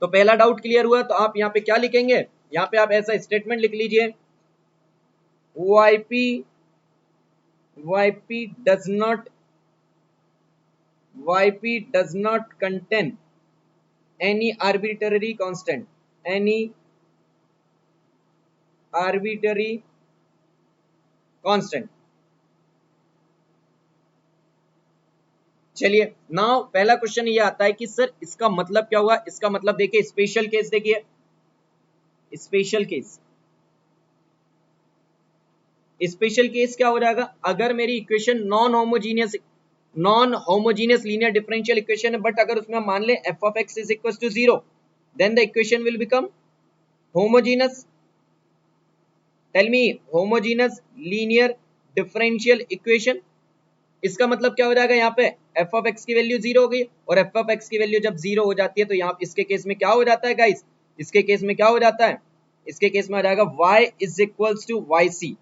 तो पहला डाउट क्लियर हुआ, तो आप यहाँ पे क्या लिखेंगे, यहाँ पे आप ऐसा स्टेटमेंट लिख लीजिए, yp does not contain any arbitrary constant, any arbitrary constant। चलिए नाउ पहला क्वेश्चन ये आता है कि सर इसका मतलब क्या हुआ, इसका मतलब देखिए स्पेशल केस, देखिए स्पेशल केस, स्पेशल केस क्या हो जाएगा, अगर मेरी equation non homogeneous linear differential equation है, बट अगर उसमें हम मान ले F of X is equal to 0, then the equation will become homogeneous. Tell me, homogeneous linear differential equation, इसका मतलब क्या हो जाएगा, यहाँ पे एफ ऑफ एक्स की वैल्यू 0 हो गई, और एफ ऑफ एक्स की वैल्यू जब 0 हो जाती है तो यहाँ इसके केस में क्या हो जाता है गाइस, इसके केस में क्या हो जाता है, इसके केस में आ जाएगा y is equals to yc।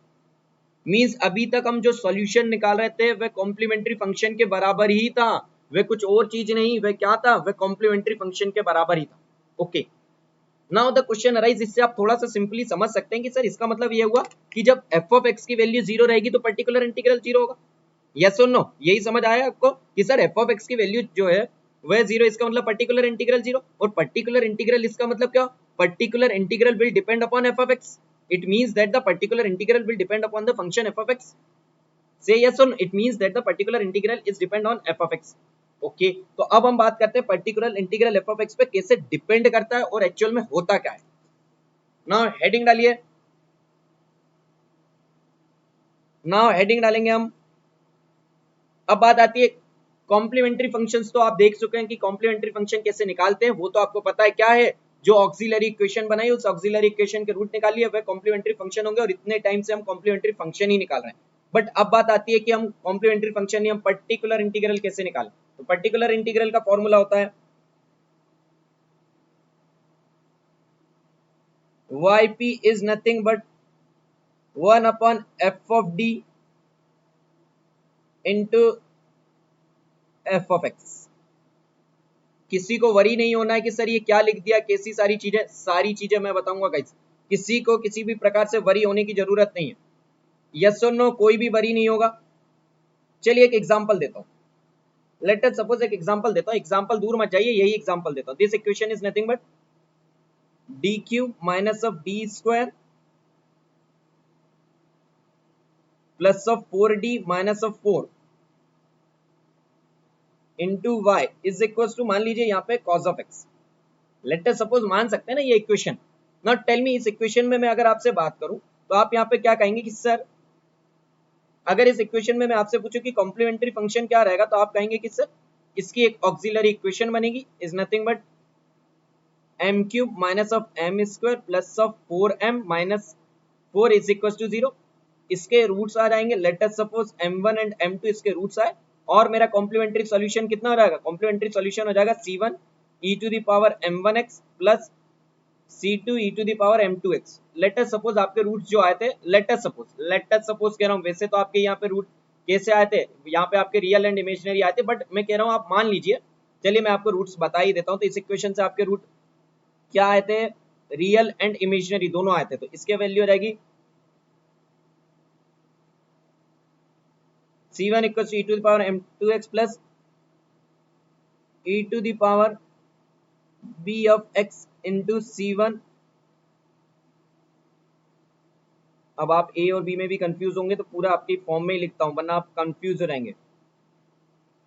Means अभी तक हम जो सॉल्यूशन निकाल रहे थे वह कॉम्प्लीमेंट्री फंक्शन के बराबर ही था, वह कुछ और चीज नहीं, वह क्या था, वह कॉम्प्लीमेंट्री फंक्शन के बराबर ही था। Okay, now the question arise, इससे आप थोड़ा सा सिंपली समझ सकते हैं कि सर इसका मतलब ये हुआ कि जब एफ ऑफ एक्स की वैल्यू 0 रहेगी तो पर्टिकुलर इंटीग्रल 0 होगा, यस और नो, यही समझ आया आपको कि सर एफ ऑफ एक्स की वैल्यू जो है वह 0, इसका मतलब पर्टिकुलर इंटीग्रल 0, और पर्टिकुलर इंटीग्रल इसका मतलब क्या, particular integral will depend upon f of x, it means that the particular integral will depend upon the function f of x, say yes or no, it means that the particular integral is depend on f of x। Okay, तो अब हम बात करते हैं particular integral F of x पे कैसे depend करता है और एक्चुअल में होता क्या है। नाउ हेडिंग डालिए, नाउ हेडिंग डालेंगे हम। अब बात आती है कॉम्प्लीमेंट्री फंक्शंस, तो आप देख चुके हैं कि कॉम्प्लीमेंट्री फंक्शन कैसे निकालते हैं, वो तो आपको पता है क्या है, जो ऑक्सिलरी इक्वेशन बनाई उस ऑक्सिलरी इक्वेशन के रूट निकालिए, वह कॉम्प्लीमेंट्री फंक्शन होंगे, और इतने टाइम से हम कॉम्प्लीमेंट्री फंक्शन ही निकाल रहे हैं। बट अब बात आती है कि हम कॉम्प्लीमेंट्री फंक्शन ही हम पर्टिकुलर इंटीग्रल कैसे निकालें, तो पर्टिकुलर इंटीग्रल का फॉर्मूला होता है yp is nothing but 1 upon f of d into f of x। किसी को वरी नहीं होना है कि सर ये क्या लिख दिया, कैसी सारी चीजें मैं बताऊंगा गाइस, किसी को किसी भी प्रकार से वरी होने की जरूरत नहीं है, यस और नो, कोई भी वरी नहीं होगा। चलिए एक एग्जांपल देता हूं, लेट अस सपोज एक एग्जांपल देता हूं, एग्जांपल दूर मत जाइए, यही एग्जांपल देता हूं। This equation is nothing but d cube minus of d square plus of 4d minus of 4 into y is equal to, मान लीजिए यहाँ पे cos of x। Let us suppose मान सकते हैं ना ये इक्वेशन। नाउ टेल मी, इस इक्वेशन में मैं अगर आपसे बात करूं तो आप यहाँ पे क्या कहेंगे कि सर अगर इस इक्वेशन में मैं आपसे पूछूं कि कॉम्प्लीमेंट्री फंक्शन क्या रहेगा, तो आप कहेंगे कि सर इसकी एक ऑक्सिलरी इक्वेशन बनेगी, is nothing but m cube minus of m square plus of 4m minus 4 is equal to 0। इसके रूट्स आ जाएंगे, late us suppose m1 and m2 इसके रूट्स आए, और मेरा कॉम्प्लीमेंट्री सॉल्यूशन कितना हो जाएगा, कॉम्प्लीमेंट्री सॉल्यूशन हो जाएगा c1 e to the power m1x plus c2 e to the power m2x। Let us suppose आपके रूट्स जो आए थे, लेट अस सपोज कह रहा हूं, वैसे तो आपके यहाँ पे रूट कैसे आए थे, यहाँ पे आपके रियल एंड इमेजिनरी आए थे, बट मैं कह रहा हूँ आप मान लीजिए, चलिए मैं आपको रूट्स बता ही देता हूँ। तो इस इक्वेशन से आपके रूट क्या आए थे, रियल एंड इमेजिनरी दोनों आए थे, तो इसके वैल्यू आ जाएगी C1 equal to e to the power m2x plus e to the power b of x into C1। अब आप a और b में भी कंफ्यूज होंगे तो पूरा आपकी फॉर्म में ही लिखता हूं, वरना आप कंफ्यूज हो रहेंगे।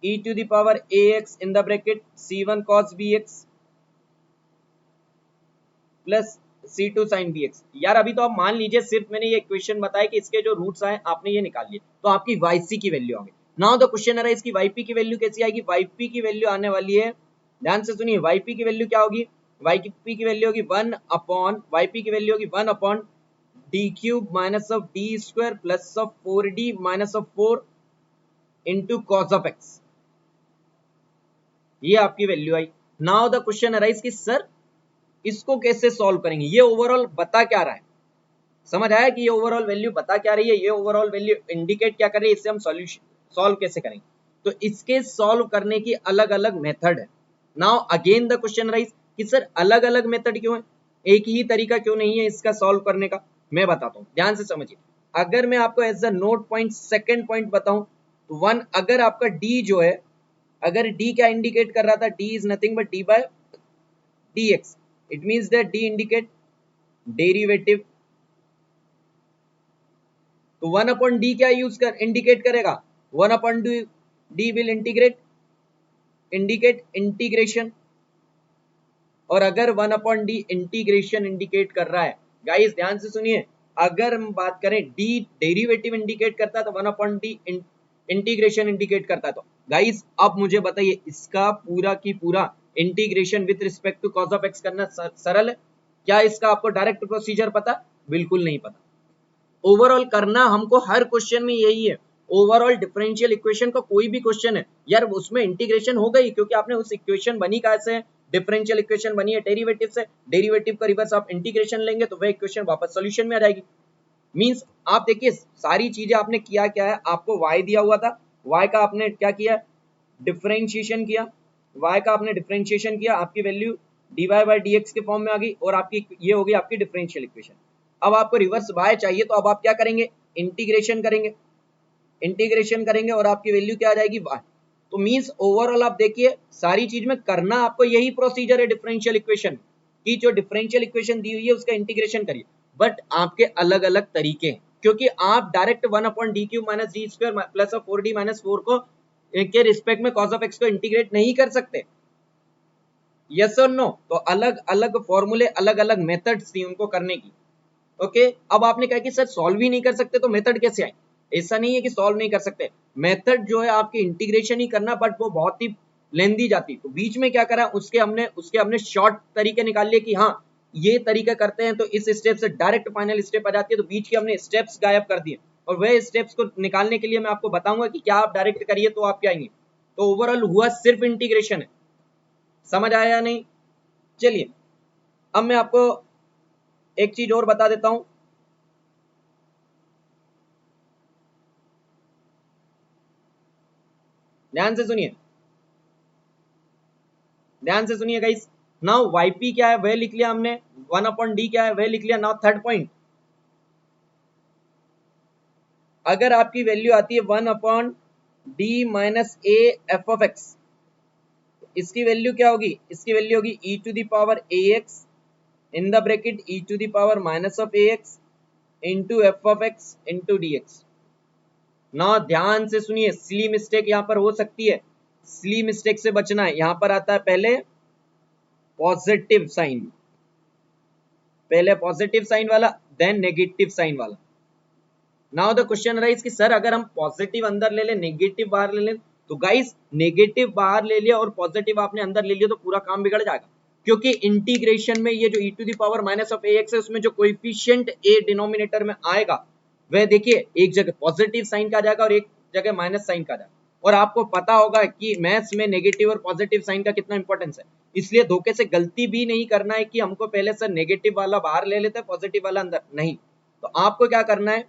e to the power ax in the bracket C1 cos bx plus C2 sin bx। यार अभी तो आप मान लीजिए सिर्फ मैंने ये इक्वेशन बताया कि इसके जो रूट्स आए आपने ये निकाल लिए, तो आपकी yc की वैल्यू आ गई। नाउ द क्वेश्चन है इसकी yp की वैल्यू कैसी आएगी। yp की वैल्यू आने वाली है, ध्यान से सुनिए, yp की वैल्यू क्या होगी, yp की वैल्यू होगी 1 अपॉन, yp की वैल्यू होगी 1 upon d cube minus of d square plus of 4d minus of 4 into cos of x। ये आपकी value I. Now the question arise कि सर इसको कैसे सॉल्व करेंगे, ये ओवरऑल बता क्या रहा है, समझ आया कि ये ओवरऑल वैल्यू बता क्या रही है, ये ओवरऑल वैल्यू इंडिकेट क्या कर रही है, इससे हम सॉल्यूशन सॉल्व कैसे करेंगे। तो इसके सॉल्व करने की अलग अलग मेथड है। Now again the question rise कि सर अलग अलग मेथड क्यों है, एक ही तरीका क्यों नहीं है इसका सॉल्व करने का। मैं बताता हूं, ध्यान से समझिए। अगर मैं आपको as a note point second point बताऊं तो 1, अगर आपका डी जो है, अगर डी क्या इंडिकेट कर रहा था, d is nothing but d by dx, it means that d indicate derivative. तो 1 अपॉन डी क्या यूज कर इंडिकेट करेगा, 1 upon d will indicate integration. और अगर 1 अपॉन डी इंटीग्रेशन इंडिकेट कर रहा है, गाइस ध्यान से सुनिए, अगर हम बात करें डी डेरिवेटिव इंडिकेट करता है तो 1 अपॉन डी इंटीग्रेशन इंडिकेट करता है। तो गाइस अब मुझे बताइए इसका पूरा की पूरा integration with respect to cos of x करना सरल है क्या, इसका आपको डायरेक्ट प्रोसीजर पता, बिल्कुल नहीं पता। ओवरऑल करना हमको हर क्वेश्चन में यही है, ओवरऑल डिफरेंशियल इक्वेशन का कोई भी क्वेश्चन है यार उसमें इंटीग्रेशन हो गई, क्योंकि आपने उस इक्वेशन बनी कैसे, डिफरेंशियल इक्वेशन बनी है डेरिवेटिव से, डेरिवेटिव का रिवर्स आप इंटीग्रेशन लेंगे तो वह इक्वेशन वापस सॉल्यूशन में आ जाएगी। मींस आप देखिए सारी चीजें आपने किया क्या है, आपको y दिया हुआ था, y का आपने क्या किया, डिफरेंशिएशन किया, y का आपने डिफरेंशिएशन किया, आपकी वैल्यू dy बाई dx के फॉर्म में आ गई और आपकी ये हो गई आपकी डिफरेंशियल इक्वेशन। अब आपको रिवर्स y चाहिए तो अब आप क्या करेंगे, इंटीग्रेशन करेंगे, इंटीग्रेशन करेंगे और आपकी वैल्यू क्या आ जाएगी y। तो मींस ओवरऑल आप देखिए सारी चीज में करना आपको यही प्रोसीजर है डिफरेंशियल इक्वेशन की, जो डिफरेंशियल इक्वेशन दी हुई है उसका इंटीग्रेशन करिए, बट आपके अलग अलग तरीके हैं, क्योंकि आप direct 1 upon D cube minus D square plus of 4d minus 4 को के रिस्पेक्ट में कॉस ऑफ एक्स को इंटीग्रेट नहीं कर सकते, यस और नो। तो अलग अलग फॉर्मूले, अलग अलग मेथड्स थी उनको करने की। ओके अब आपने कहा कि सर सॉल्व ही नहीं कर सकते तो मेथड कैसे आए, ऐसा नहीं है कि सॉल्व नहीं कर सकते, मेथड जो है आपकी इंटीग्रेशन ही करना, बट वो बहुत ही लेंदी जाती। तो बीच में क्या करा, उसके हमने शॉर्ट तरीके निकाल लिए कि हाँ ये तरीका करते हैं तो इस स्टेप से डायरेक्ट फाइनल स्टेप आ जाती है, तो बीच के हमने स्टेप्स गायब कर दिए। और वह स्टेप्स को निकालने के लिए मैं आपको बताऊंगा कि क्या आप डायरेक्ट करिए तो आप क्या आएंगे। तो ओवरऑल हुआ सिर्फ इंटीग्रेशन है, समझ आया या नहीं। चलिए अब मैं आपको एक चीज और बता देता हूं, ध्यान से सुनिए, ध्यान से सुनिए गाइस। नाउ yp क्या है वह लिख लिया हमने, 1 अपॉन डी क्या है वह लिख लिया। नाउ थर्ड पॉइंट, अगर आपकी वैल्यू आती है 1 upon d minus a f of x, इसकी वैल्यू क्या होगी, इसकी वैल्यू होगी e to the power ax in the bracket e to the power minus of ax into f of x into d x. ना ध्यान से सुनिए, silly mistake यहां पर हो सकती है, सिली मिस्टेक से बचना है। यहां पर आता है पहले पॉजिटिव साइन, पहले पॉजिटिव साइन वाला देन नेगेटिव साइन वाला। नाउ द क्वेश्चन राइज कि सर अगर हम पॉजिटिव अंदर ले लें नेगेटिव बाहर ले लें, तो गाइस नेगेटिव बाहर ले लिया और पॉजिटिव आपने अंदर ले लिया तो पूरा काम बिगड़ जाएगा, क्योंकि इंटीग्रेशन में ये जो e to the power minus of ax है उसमें जो कोएफिशिएंट a डिनोमिनेटर में आएगा वह देखिए एक जगह पॉजिटिव साइन का आ जाएगा और एक जगह माइनस साइन का आ जाएगा। और आपको पता होगा कि मैथ्स में नेगेटिव और पॉजिटिव साइन का कितना इंपॉर्टेंस है, इसलिए धोखे से गलती भी नहीं करना है कि हमको पहले सर नेगेटिव वाला बाहर ले लेते हैं पॉजिटिव वाला अंदर, नहीं। तो आपको क्या करना है,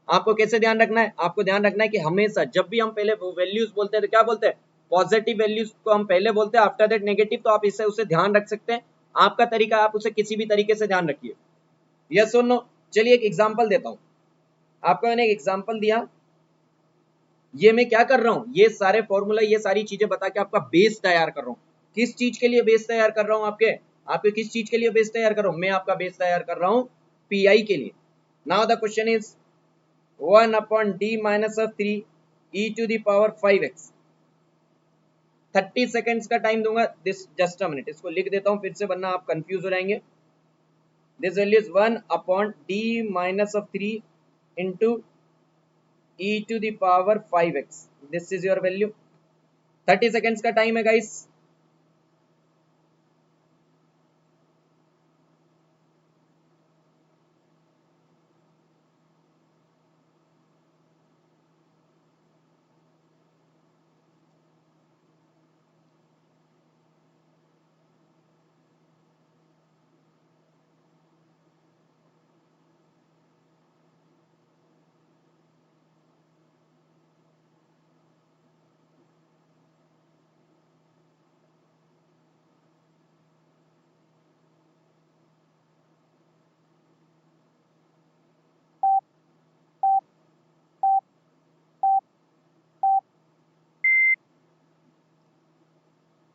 आपको कैसे ध्यान रखना है, आपको ध्यान रखना है कि हमेशा जब भी हम पहले वैल्यूज बोलते हैं तो क्या बोलते हैं, पॉजिटिव वैल्यूज को हम पहले बोलते हैं आफ्टर दैट नेगेटिव। तो आप इससे उसे ध्यान रख सकते हैं, आपका तरीका, आप उसे किसी भी तरीके से ध्यान रखिए। यस और नो। चलिए एक एग्जांपल देता हूं आपको। मैंने एक एग्जांपल दिया, ये मैं क्या कर रहा हूं, ये सारे फॉर्मूला, ये सारी चीजें बता के आपका बेस तैयार कर रहा हूं। किस चीज के लिए बेस तैयार कर रहा हूं? आपके आपके किस चीज के लिए बेस तैयार कर रहा हूं? मैं आपका बेस तैयार कर रहा हूं पीआई के लिए। Now the question is 1 upon d minus of 3 e to the power 5x। 30 seconds का टाइम दूंगा। दिस जस्ट अ मिनट, इसको लिख देता हूं फिर से, वरना आप कंफ्यूज हो जाएंगे। This value is 1 upon d minus of 3 into e to the power 5x. This is your value. 30 seconds का टाइम है गाइस।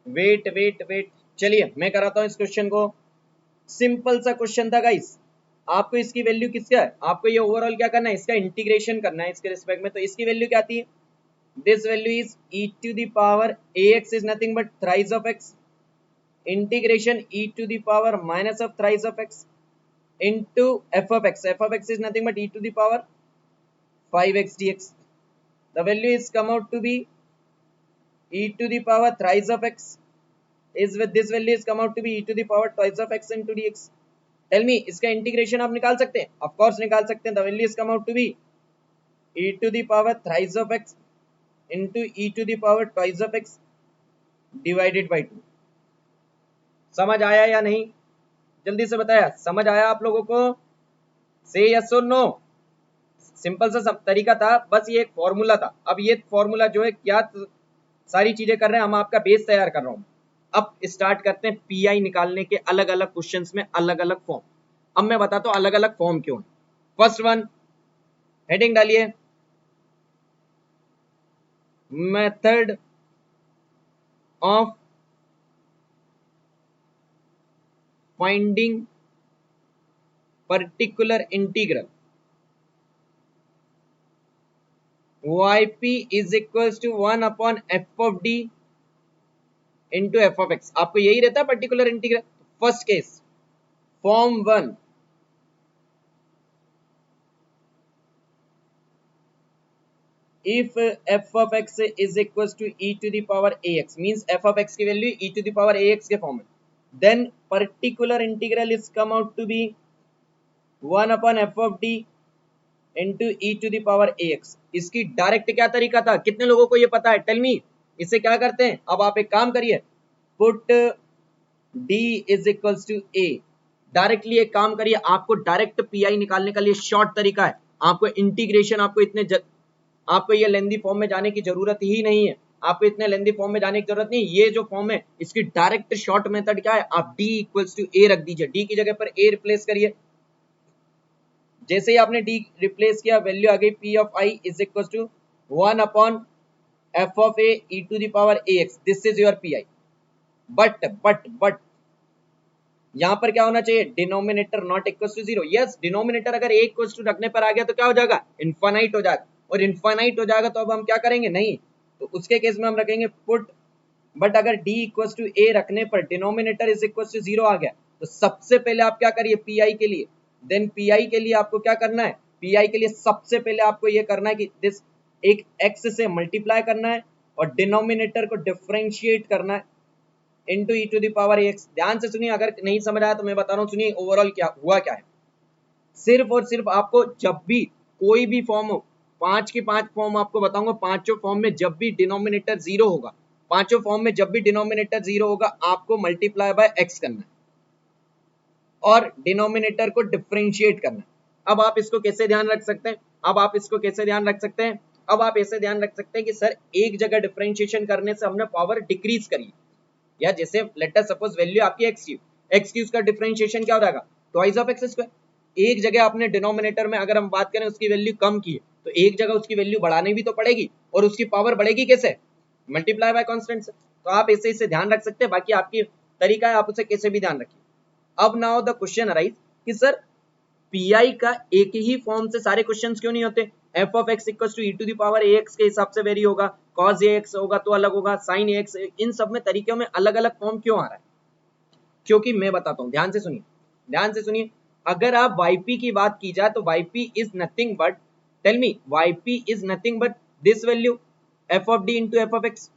वेट वेट वेट, चलिए मैं कराता हूं इस क्वेश्चन को। सिंपल सा क्वेश्चन था गाइस। आपको इसकी वैल्यू किसका है, आपको ये ओवरऑल क्या करना है, इसका इंटीग्रेशन करना है इसके रिस्पेक्ट में। तो इसकी वैल्यू क्या आती है? This value is e to the power ax is nothing but thrice of x integration e to the power minus of thrice of x into f of x. F of x is nothing but e to the power 5x dx. The value is come out to be e to the power thrice of x is with this value is come out to be e to the power twice of x into dx. Tell me, इसका integration आप निकाल सकते हैं? Of course निकाल सकते हैं। The value is come out to be e to the power thrice of x into e to the power twice of x divided by 2. समझ आया या नहीं? जल्दी से बताया, समझ आया आप लोगों को? से यस और नो। सिंपल सा सब तरीका था, बस ये एक फॉर्मूला था। अब ये फॉर्मूला जो है क्या सारी चीजें कर रहे हैं, हम आपका बेस तैयार कर रहा हूं। अब स्टार्ट करते हैं पीआई निकालने के अलग अलग क्वेश्चंस में अलग अलग फॉर्म। अब मैं बताता हूं अलग अलग फॉर्म क्यों। फर्स्ट वन, हेडिंग डालिए, method of finding particular integral yp is equals to 1 upon f of d into f of x। आपको यही रहता है particular integral. First case, form 1, if f of x is equals to e to the power ax means f of x की value e to the power ax के form में, then particular integral is come out to be 1 upon f of d into e to the power ax। इसकी direct क्या तरीका था, कितने लोगों को ये पता है? Tell me. इसे क्या करते हैं, अब आप एक काम करिए, put d is equals to a। Directly एक काम करिए, आपको डायरेक्ट पीआई निकालने का लिए शॉर्ट तरीका है। आपको इंटीग्रेशन, आपको ये लेंदी फॉर्म में जाने की जरूरत ही नहीं है। आपको इतने लेंदी फॉर्म में जाने की जरूरत नहीं। ये जो फॉर्म है इसकी डायरेक्ट शॉर्ट मेथड क्या है, आप d इक्वल्स टू a रख दीजिए। d की जगह पर a रिप्लेस करिए। जैसे ही आपने d रिप्लेस किया, वैल्यू आ गई p of i is equal to 1 upon f of a e to the power ax। This is your p i. But यहां पर क्या होना चाहिए, denominator not equal to 0। Yes, denominator अगर a इक्वल टू रखने पर आ गया तो क्या हो जाएगा, इनफाइनाइट हो जाएगा। और इनफाइनाइट हो जाएगा तो अब हम क्या करेंगे, नहीं, तो उसके केस में हम रखेंगे पुट। बट अगर d इक्वल टू a रखने पर डिनोमिनेटर इज इक्वल टू 0 आ गया, तो सबसे पहले आप क्या करिए पीआई के लिए, देन पीआई के लिए आपको क्या करना है, पीआई के लिए सबसे पहले आपको ये करना है कि दिस एक x से मल्टीप्लाई करना है और डिनोमिनेटर को डिफरेंशिएट करना है into e to the power ax। ध्यान से सुनिए, अगर नहीं समझ आया तो मैं बता रहा हूं, सुनिए ओवरऑल क्या हुआ क्या है। सिर्फ और सिर्फ आपको जब भी कोई भी फॉर्म हो, 5 की 5 फॉर्म आपको बताऊंगा, पांचों फॉर्म में जब भी डिनोमिनेटर 0 होगा, पांचों फॉर्म में जब भी डिनोमिनेटर 0 होगा, आपको मल्टीप्लाई बाय x करना है और डिनोमिनेटर को डिफरेंशिएट करना है। अब आप इसको कैसे ध्यान रख सकते हैं, अब आप इसको कैसे ध्यान रख सकते हैं, अब आप ऐसे ध्यान रख सकते हैं कि सर एक जगह डिफरेंशिएशन करने से हमने पावर डिक्रीज करी, या जैसे लेट अस सपोज वैल्यू आपकी x थी, एक्स क्यूब का डिफरेंशिएशन क्या हो जाएगा, ट्वाइस ऑफ एक्स स्क्वायर। एक जगह आपने डिनोमिनेटर में अगर हम बात करें उसकी वैल्यू कम की है तो एक जगह उसकी वैल्यू बढ़ानी भी तो पड़ेगी, और उसकी पावर बढ़ेगी कैसे, मल्टीप्लाई बाय कांस्टेंट से। तो आप ऐसे इसे ध्यान रख सकते हैं, बाकी आपकी तरीका है, आप उसे कैसे भी ध्यान रखिए। अब नाउ द क्वेश्चन अराइज कि सर पीआई का एक ही फॉर्म से सारे क्वेश्चंस क्यों नहीं होते, f of x equal to E to the power A x के हिसाब से वेरी होगा, कॉस ए एक्स होगा तो अलग होगा, साइन ए एक्स, इन सब में तरीकों में अलग अलग फॉर्म क्यों आ रहा है, क्योंकि मैं बताता हूं, ध्यान से सुनिए, ध्यान से सुनिए। अगर आप yp की बात की जाए तो yp is nothing but, tell me, yp is nothing but this value f of d into f of x.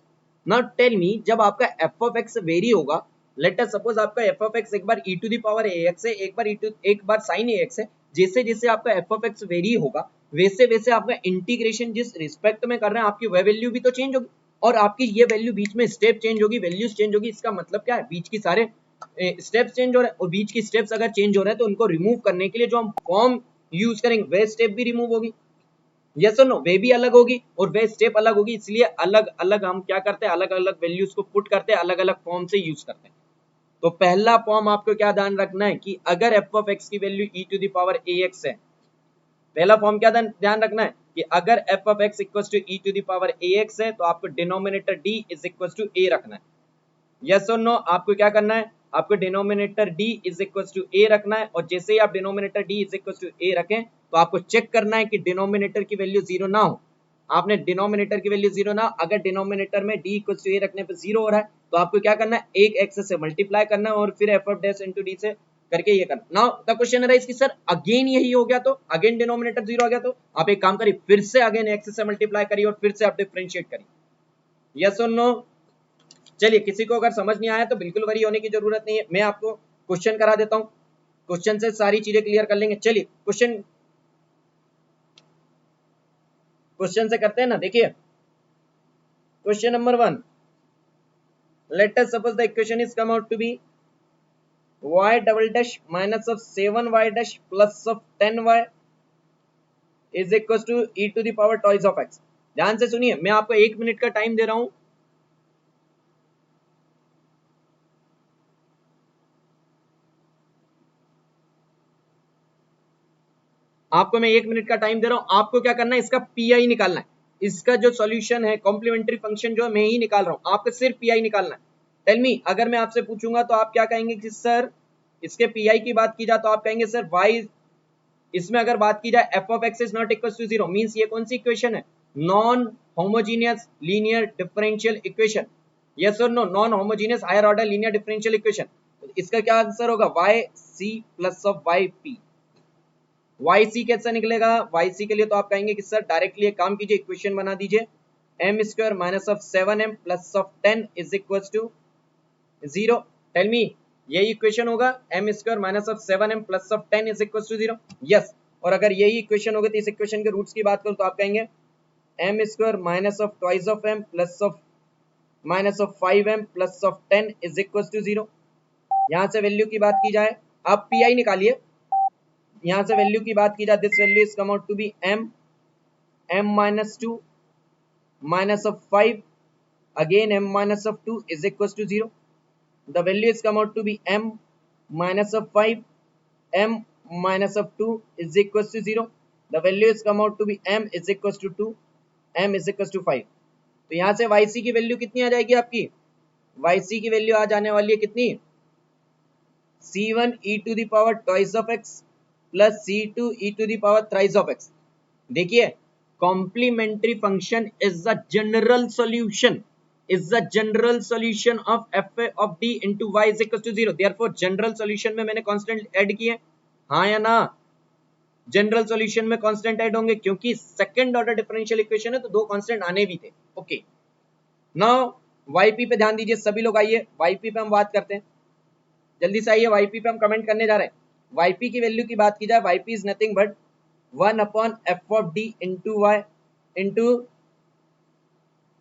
Now tell me, जब आपका f ऑफ एक्स वेरी होगा, लेट अस सपोज आपका f ऑफ एक्स एक बार e to the power ax है, एक बार sin ax है, जैसे जैसे आपका f ऑफ एक्स वेरी होगा वैसे वैसे आपका इंटीग्रेशन जिस रिस्पेक्ट में कर रहे हैं आपकी वह वैल्यू भी तो चेंज होगी, और आपकी ये वैल्यू बीच में स्टेप चेंज होगी, वैल्यूज चेंज होगी। इसका मतलब क्या है, बीच की सारे स्टेप्स चेंज हो रहे हैं, और बीच की स्टेप्स अगर चेंज हो रहे हैं तो उनको रिमूव करने के लिए जो हम फॉर्म यूज करेंगे वह स्टेप भी रिमूव होगी, यस और नो, वे भी अलग होगी और वे स्टेप अलग होगी, इसलिए अलग अलग हम क्या करते हैं, अलग अलग वैल्यूज को पुट करते हैं, अलग अलग फॉर्म से यूज करते हैं। तो पहला फॉर्म आपको क्या ध्यान रखना है कि अगर एफ ऑफ एक्स की value E to the power A X है, पहला फॉर्म क्या ध्यान रखना है कि अगर F of x equal to E to the power A X है तो आपको denominator D is equal to A रखना है, यस और नो। आपको क्या करना है, आपको denominator d is equal to a रखना है, और जैसे ही आप denominator d is equal to a रखें तो आपको चेक करना है कि डिनोमिनेटर की वैल्यू 0 ना हो। आपने डिनोमिनेटर की वैल्यू 0 ना, अगर डिनोमिनेटर में d इक्वल टू a रखने पे 0 हो रहा है तो आपको क्या करना है, एक एक्स से मल्टीप्लाई करना है और फिर F of dash into d से करके ये करना। नाउ द क्वेश्चन है इसकी, सर अगेन यही हो गया तो, अगेन डिनोमिनेटर 0 आ गया तो आप एक काम करिए, फिर से अगेन एक्स से मल्टीप्लाई करिए और फिर से आप डिफरेंशिएट करिए, यस और नो। चलिए, किसी को अगर समझ नहीं आया तो बिल्कुल वरी होने की जरूरत नहीं है, मैं आपको क्वेश्चन करा देता हूं, क्वेश्चन से सारी चीजें क्लियर कर लेंगे। चलिए क्वेश्चन से करते हैं ना। देखिए question number 1, let us suppose the equation is come out to be y double dash minus of 7y dash plus of 10y is equal to e to the power twice of x। ध्यान से सुनिए, मैं आपको 1 minute का time दे रहा हूं, आपको मैं 1 मिनट का टाइम दे रहा हूं। आपको क्या करना है, इसका पीआई निकालना है, इसका जो सॉल्यूशन है कॉम्प्लीमेंट्री फंक्शन जो है मैं ही निकाल रहा हूं, आपको सिर्फ पीआई निकालना है। टेल मी, अगर मैं आपसे पूछूंगा तो आप क्या कहेंगे कि सर इसके पीआई की बात की जाए तो आप कहेंगे सर वाई, इसमें अगर बात की जाए F of X is not equal to 0 means ये कौन सी इक्वेशन है, non homogeneous linear differential equation, yes और no, non homogeneous higher order linear differential equation. इसका क्या आंसर होगा, Y C plus of Y P. Y C कैसे निकलेगा, वाई सी के लिए तो आप कहेंगे कि सर डायरेक्टली एक काम कीजिए, इक्वेशन बना दीजिए, m square minus of 7m plus of 10 is equal to 0। Tell me, यही इक्वेशन होगा, m square minus of 7m plus of 10 is equal to 0, yes. और अगर यही इक्वेशन होगी तो इस इक्वेशन के रूट्स की बात करूं तो आप कहेंगे m square minus of twice of m plus of minus of 5m plus of 10 is equal to 0। यहां से वैल्यू की बात की जाए, आप पीआई निकालिए, यहां से वैल्यू की बात की जाए, this value is come out to be m minus 2 minus of 5 again m minus of 2 is equals to 0. The value is come out to be m minus of 5, m minus of 2 is equals to 0. The value is come out to be m is equals to 2, m is equals to 5. तो यहां से yc की value कितनी आ जाएगी आपकी, yc की value आ जाने वाली है कितनी, c1 e to the power twice of x plus c2 e to the power thrice of x। देखिए, complementary function is the general solution of f of d into y is equal to 0। therefore general solution में मैंने constant add किए, हाँ या ना, general solution में constant add होंगे क्योंकि सेकंड ऑर्डर डिफरेंशियल इक्वेशन है तो दो कांस्टेंट आने भी थे। ओके, नाउ yp पे ध्यान दीजिए सभी लोग, आइए yp पे हम बात करते हैं, जल्दी से आइए, yp पे हम कमेंट करने जा रहे हैं। yp की वैल्यू की बात की जाए, yp is nothing but 1 upon f of D into y into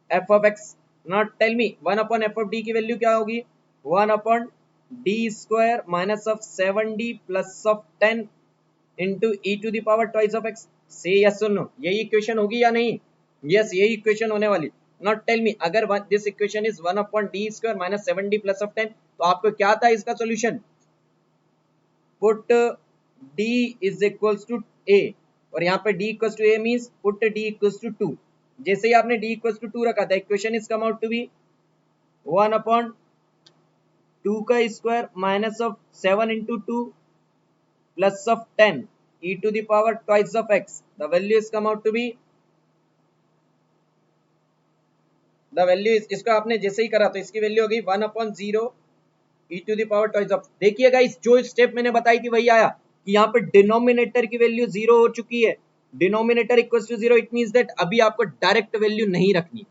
f of x. Not tell me 1 upon f of D की वैल्यू क्या होगी, 1 upon d square minus of 7d plus of 10 into e to the power twice of x. से yes और no, यही equation होगी या नहीं, yes यही इक्वेशन होने वाली। नॉट टेल मी, अगर this equation is 1 upon d square minus 7d plus of 10 तो आपको क्या था इसका solution, put d is equals to a, और यहाँ पे d equals to a means put d equals to 2। जैसे ही आपने d इक्वल्स टू 2 रखा था, equation is come out to be 1/2 का square minus of 7 into 2 plus of 10 e to the power twice of x। The value is come out to be, the value is, इसको आपने जैसे ही करा तो इसकी value हो गई 1/0 e to the power twice of. देखिएगा इस जो स्टेप मैंने बताई थी वही आया कि यहाँ पे डिनोमिनेटर की वैल्यू 0 हो चुकी है, denominator equals to 0, it means that अभी आपको डायरेक्ट वैल्यू नहीं रखनी।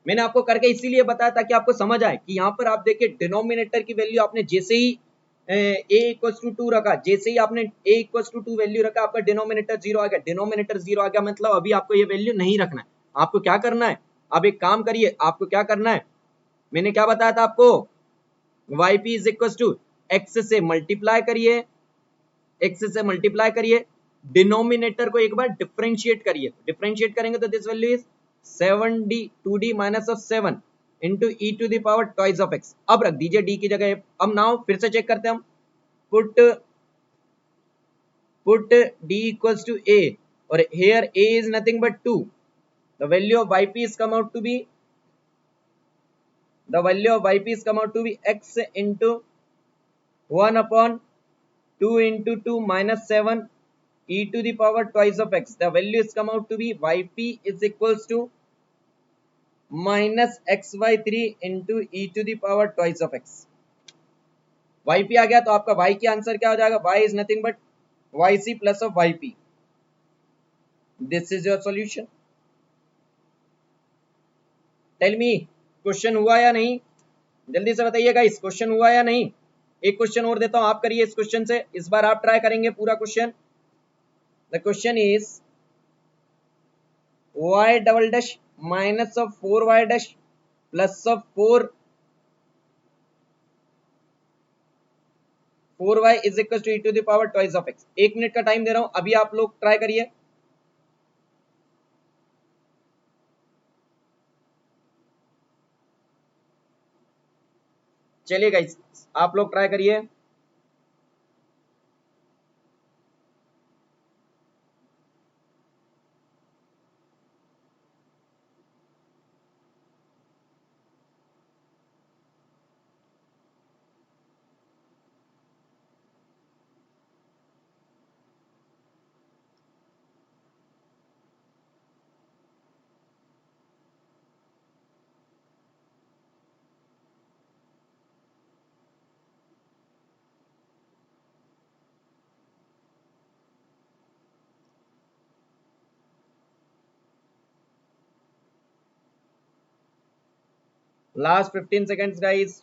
मैंने आपको करके इसीलिए बताया ताकि आपको समझ आए कि यहाँ पर आप देखिए डिनोमिनेटर की वैल्यू आपने जैसे ही a इक्वल्स टू 2 रखा, जैसे ही आपने a इक्वल्स टू 2 वैल्यू रखा, आपका डिनोमिनेटर 0 आ गया। डिनोमिनेटर 0 आ गया मतलब अभी आपको ये वैल्यू नहीं रखना है। आपको क्या करना है, अब एक काम करिए, आपको क्या करना है, मैंने क्या बताया था आपको, yp is equals to x से मल्टीप्लाई करिए, x से मल्टीप्लाई करिए, डिनोमिनेटर को एक बार डिफरेंशिएट करिए, डिफरेंशिएट करेंगे तो this value is 7d 2d minus of 7 into e to the power twice of x। अब रख दीजिए d की जगह। अब नाउ फिर से चेक करते हैं हम, put d equals to a, और here a is nothing but 2, the value of yp is come out to be, the value of yp is come out to be x into 1/2 into 2 minus 7 e to the power twice of x। the value is come out to be yp is equals to minus x by 3 into e to the power twice of x। yp आ गया तो आपका y की answer क्या हो जाएगा, y is nothing but yc plus of yp। this is your solution। Tell me question हुआ या नहीं, जल्दी से बताइएगा, इस क्वेश्चन हुआ या नहीं। एक क्वेश्चन और देता हूं, आप करिए इस क्वेश्चन से, इस बार आप ट्राई करेंगे पूरा question. The question is y double dash minus of 4y dash plus of 4y is equal to E to the power twice of x। 1 minute का टाइम दे रहा हूं, अभी आप लोग ट्राई करिए। चलिए गाइस आप लोग ट्राई करिए। Last 15 seconds guys.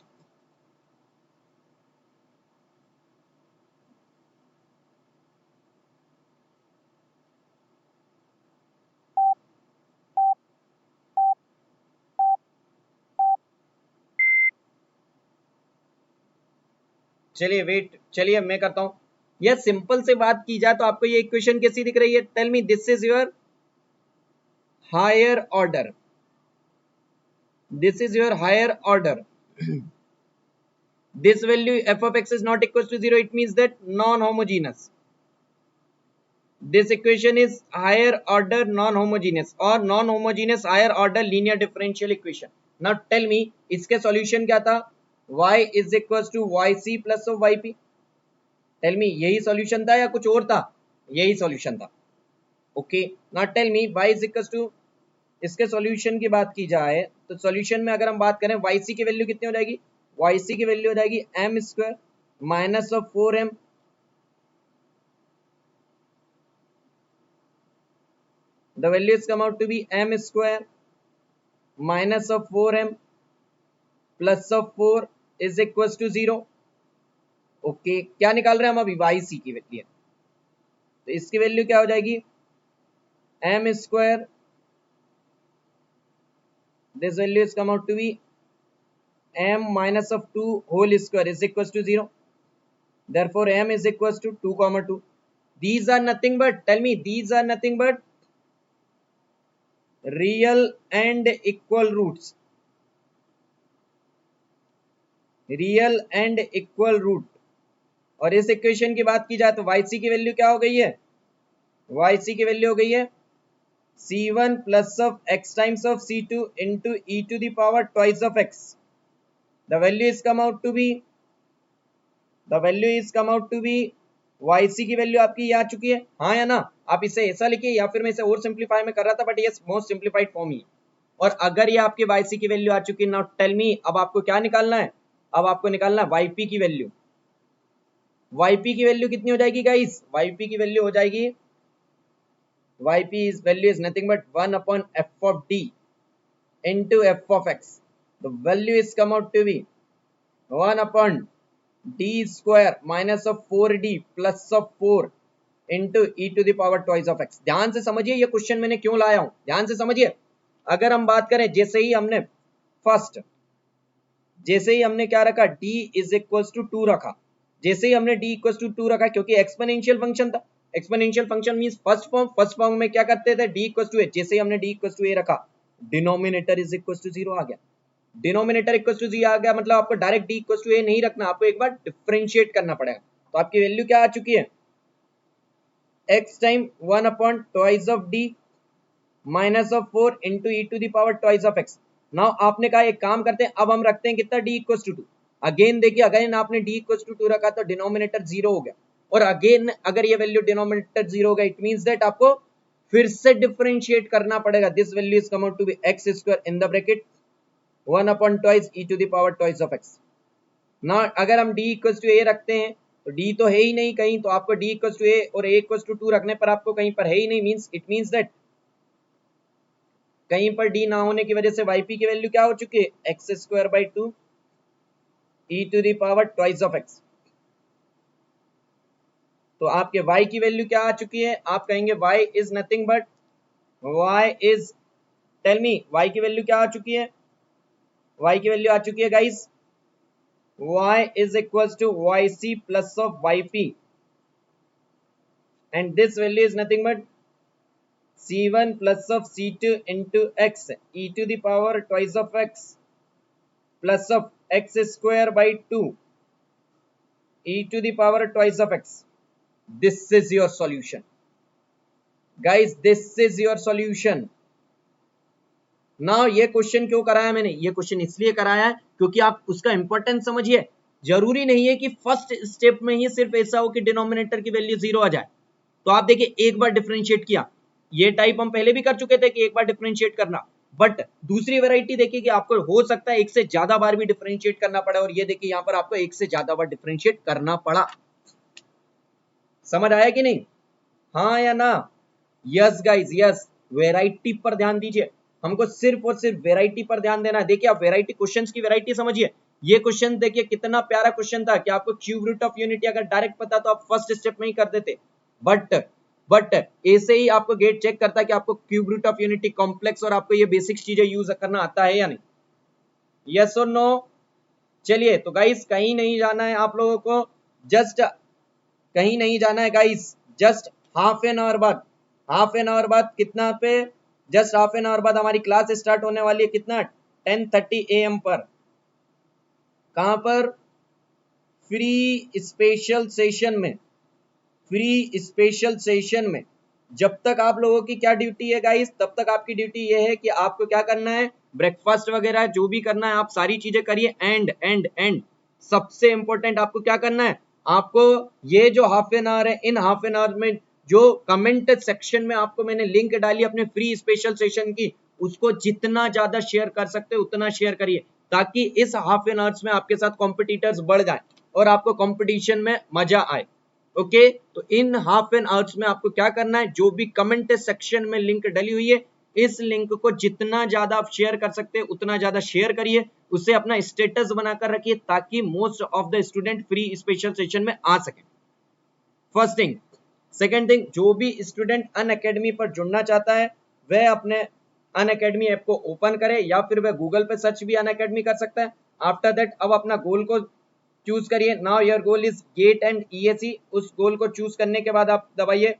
चलिए वेट, चलिए मैं करता हूं। यह सिंपल से बात की जाए तो आपको ये इक्वेशन कैसी दिख रही है, tell me, this is your higher order, this is your higher order। this value f of x is not equal to 0, it means that non-homogeneous, this equation is higher order non-homogeneous or non-homogeneous higher order linear differential equation। now tell me इसके solution क्या था, y is equals to yc plus of yp। tell me यही solution था या कुछ और था, यही solution था। okay now tell me y is equals to, इसके सॉल्यूशन की बात की जाए तो सॉल्यूशन में अगर हम बात करें yc की वैल्यू कितनी हो जाएगी, yc की वैल्यू हो जाएगी m square minus of 4m, the value is come out to be m square minus of 4m plus of 4 is equal to 0। Okay क्या निकाल रहे हैं हम अभी, yc की वैल्यू, तो इसकी वैल्यू क्या हो जाएगी, m square, this value is come out to be m minus of 2 whole square is equals to 0, therefore m is equals to 2 comma 2। these are nothing but, tell me, these are nothing but real and equal roots, real and equal root और इस equation की बात की जाए तो yc की value क्या हो गई है, yc की वैल्यू हो गई है c1 plus of x times of c2 into e to the power twice of x. The value is come out to be yc की वैल्यू आपकी ये आ चुकी है, हाँ या ना। आप इसे ऐसा लिखिए या फिर मैं इसे और सिंप्लीफाई में कर रहा था, बट ये मोस्ट सिंप्लीफाइड फॉर्म ही। और अगर ये आपकी yc की वैल्यू आ चुकी है, नाउ टेल मी अब आपको क्या निकालना है, अब आपको निकालना है yp की वैल्यू। yp की वैल्यू कितनी हो जाएगी गाइस, yp की वैल्यू हो जाएगी, yp is value is nothing but 1 upon f of d into f of x. The value is come out to be 1 upon d square minus of 4d plus of 4 into e to the power twice of x. ध्यान से समझिए ये question मैंने क्यों लाया हूं, ध्यान से समझिए। अगर हम बात करें जैसे ही हमने क्या रखा, d is equals to 2 रखा, जैसे ही हमने d equals to 2 रखा, क्योंकि एक्सपोनेंशियल फंक्शन था, exponential function means first form में क्या करते थे, d equals to a, जैसे ही हमने d equals to a रखा, डिनोमिनेटर इज equals to 0 आ गया, डिनोमिनेटर इक्वल टू 0 आ गया, मतलब आपको direct d equal to a नहीं रखना, आपको एक बार डिफरेंशिएट करना पड़ेगा। तो आपकी वैल्यू क्या आ चुकी है, x time 1 upon twice of d minus of 4 into e to the power twice of x। Now आपने कहा एक काम करते हैं, अब हम रखते हैं कितना, d इक्वल टू 2। अगेन देखिए, अगेन आपने d इक्वल टू 2 रखा तो डिनोमिनेटर 0 हो गया, और अगेन अगर ये वैल्यू डिनोमिनेटर 0 हो गया, इट मींस दैट आपको फिर से डिफरेंशिएट करना पड़ेगा। This value is come out to be x square in the bracket 1 upon twice e to the power twice of x। ना अगर हम d इक्वल टू a रखते हैं तो d तो है ही नहीं कहीं, तो आपको d इक्वल टू a और a इक्वल टू 2 रखने पर आपको कहीं पर है ही नहीं, इट मींस दैट कहीं पर d ना होने की वजह से yp की वैल्यू क्या हो चुकी है, x square by 2 e to the power twice of x। तो आपके y की वैल्यू क्या आ चुकी है, आप कहेंगे y is nothing but tell me y की वैल्यू क्या आ चुकी है, y की वैल्यू आ चुकी है guys, y is equals to yc plus of yp, and this value is nothing but c1 plus of c2 into x e to the power twice of x plus of x square by 2 e to the power twice of x. This is your solution guys, this is your solution। Now ये question क्यों कराया मैंने, ये question इसलिए कराया है क्योंकि आप उसका इंपॉर्टेंस समझिए। जरूरी नहीं है कि फर्स्ट स्टेप में ही सिर्फ ऐसा हो कि डिनोमिनेटर की वैल्यू 0 आ जाए। तो आप देखिए एक बार डिफरेंशिएट किया, ये टाइप हम पहले भी कर चुके थे कि एक बार डिफरेंशिएट करना, बट दूसरी वैरायटी देखिए कि आपको हो सकता है एक से ज्यादा बार भी डिफरेंशिएट करना पड़ा, और ये देखिए यहाँ पर आपको एक से ज्यादा बार डिफरेंशिएट करना पड़ा। समझ आया कि नहीं, हाँ या ना, यस गाइज यस। वैरायटी पर ध्यान दीजिए, हमको सिर्फ और सिर्फ वैरायटी पर ध्यान देना है। देखिए आप वैरायटी, क्वेश्चंस की वैरायटी समझिए। ये क्वेश्चन देखिए कितना प्यारा क्वेश्चन था कि आपको क्यूब रूट ऑफ यूनिटी अगर डायरेक्ट पता तो आप फर्स्ट स्टेप में ही कर देते, बट ऐसे ही आपको गेट चेक करता है कि आपको cube root of unity, complex और आपको ये बेसिक चीजें यूज करना आता है या नहीं, यस और नो। चलिए तो गाइस कहीं नहीं जाना है आप लोगों को, जस्ट कहीं नहीं जाना है guys, just half an hour बाद कितना पे, जस्ट हाफ एन आवर बाद हमारी क्लास स्टार्ट होने वाली है, कितना 10:30 AM पर। कहां पर, फ्री स्पेशल सेशन में। जब तक आप लोगों की क्या ड्यूटी है गाइस, तब तक आपकी ड्यूटी ये है कि आपको क्या करना है, ब्रेकफास्ट वगैरह जो भी करना है आप सारी चीजें करिए। एंड सबसे इंपॉर्टेंट आपको क्या करना है, आपको ये जो हाफ एन आवर है, इन हाफ एन आवर में जो कमेंट सेक्शन में आपको मैंने लिंक डाली अपने फ्री स्पेशल सेशन की, उसको जितना ज्यादा शेयर कर सकते हो उतना शेयर करिए, ताकि इस हाफ एन आवर्स में आपके साथ कॉम्पिटिटर्स बढ़ जाए और आपको कंपटीशन में मजा आए। ओके, तो इन हाफ एन आवर्स में आपको क्या करना है, जो भी कमेंट सेक्शन में लिंक डली हुई है, इस लिंक को जितना ज्यादा आप शेयर कर सकते हैं उतना ज्यादा शेयर करिए, उसे अपना स्टेटस बनाकर रखिए ताकि most of the student free special session में आ सके। First thing. सेकेंड थिंग, जो भी स्टूडेंट अनअकैडमी पर जुड़ना चाहता है वह अपने अनअकैडमी ऐप को ओपन करे, या फिर वह गूगल पे सर्च भी अनअकैडमी कर सकता है। आफ्टर दैट अब अपना गोल को चूज करिए। Now your goal is get and ESC. उस गोल को चूज करने के बाद आप दबाइए,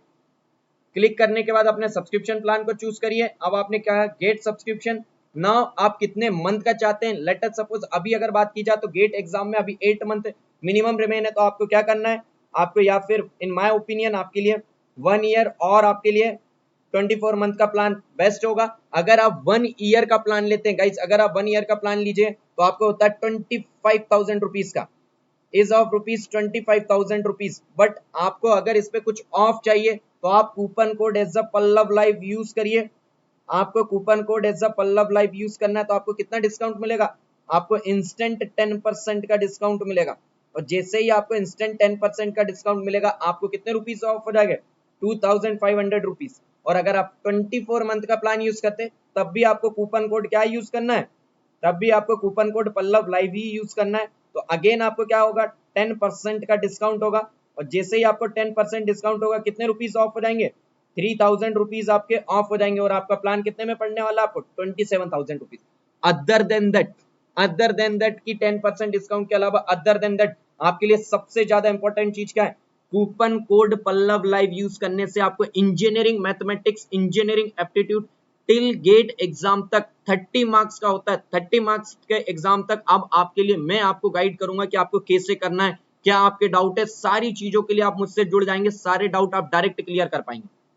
क्लिक करने के बाद अपने सब्सक्रिप्शन प्लान को चूज करिए। अब आपने क्या, गेट सब्सक्रिप्शन। नाउ आप कितने मंथ का चाहते हैं, लेट अस सपोज अभी अगर बात की जाए तो गेट एग्जाम में अभी 8 मंथ मिनिमम रिमेन है, तो आपको क्या करना है, आपको, या फिर इन माय ओपिनियन आपके लिए 1 ईयर और आपके लिए 24 मंथ का प्लान बेस्ट होगा। अगर आप 1 ईयर का प्लान लेते हैं गाइस, अगर आप 1 ईयर का प्लान लीजिए तो आपको होता है 25,000 रुपीज का, is of rupees 25,000 rupees. But आपको अगर इस पे कुछ ऑफ चाहिए तो आप coupon code as a Pallav live use करिए। आपको coupon code as a Pallav live use करना है तो आपको कितना डिस्काउंट मिलेगा, आपको इंस्टेंट 10% का डिस्काउंट मिलेगा। और जैसे ही आपको इंस्टेंट 10% का डिस्काउंट मिलेगा, आपको कितने रुपीज ऑफ हो जाएगा, 2,500 रुपीज। और अगर आप 24 मंथ का प्लान यूज करते तब भी आपको कूपन कोड क्या यूज करना है, तब भी आपको कूपन कोड पल्लव लाइव ही यूज करना है। तो अगेन आपको क्या होगा, 10% का डिस्काउंट होगा। और जैसे ही आपको 10% डिस्काउंट होगा, कितने रुपीज ऑफ हो जाएंगे, 3,000 रुपीज आपके ऑफ हो जाएंगे। और आपका प्लान कितने में पड़ने वाला है, आपको 27,000 रुपीज। अदर देन दैट की 10% डिस्काउंट के अलावा अदर देन दैट आपके लिए सबसे ज्यादा इंपॉर्टेंट चीज क्या है, coupon code Pallav live use करने से आपको engineering mathematics, engineering aptitude till GATE exam तक 30 मार्क्स का होता है। 30 मार्क्स के एग्जाम तक अब आपके लिए मैं आपको गाइड करूंगा कि आपको कैसे करना है, क्या आपके डाउट है, सारी चीजों के लिए आप मुझसे जुड़ जाएंगे, सारे डाउट आप डायरेक्ट क्लियर कर पाएंगे।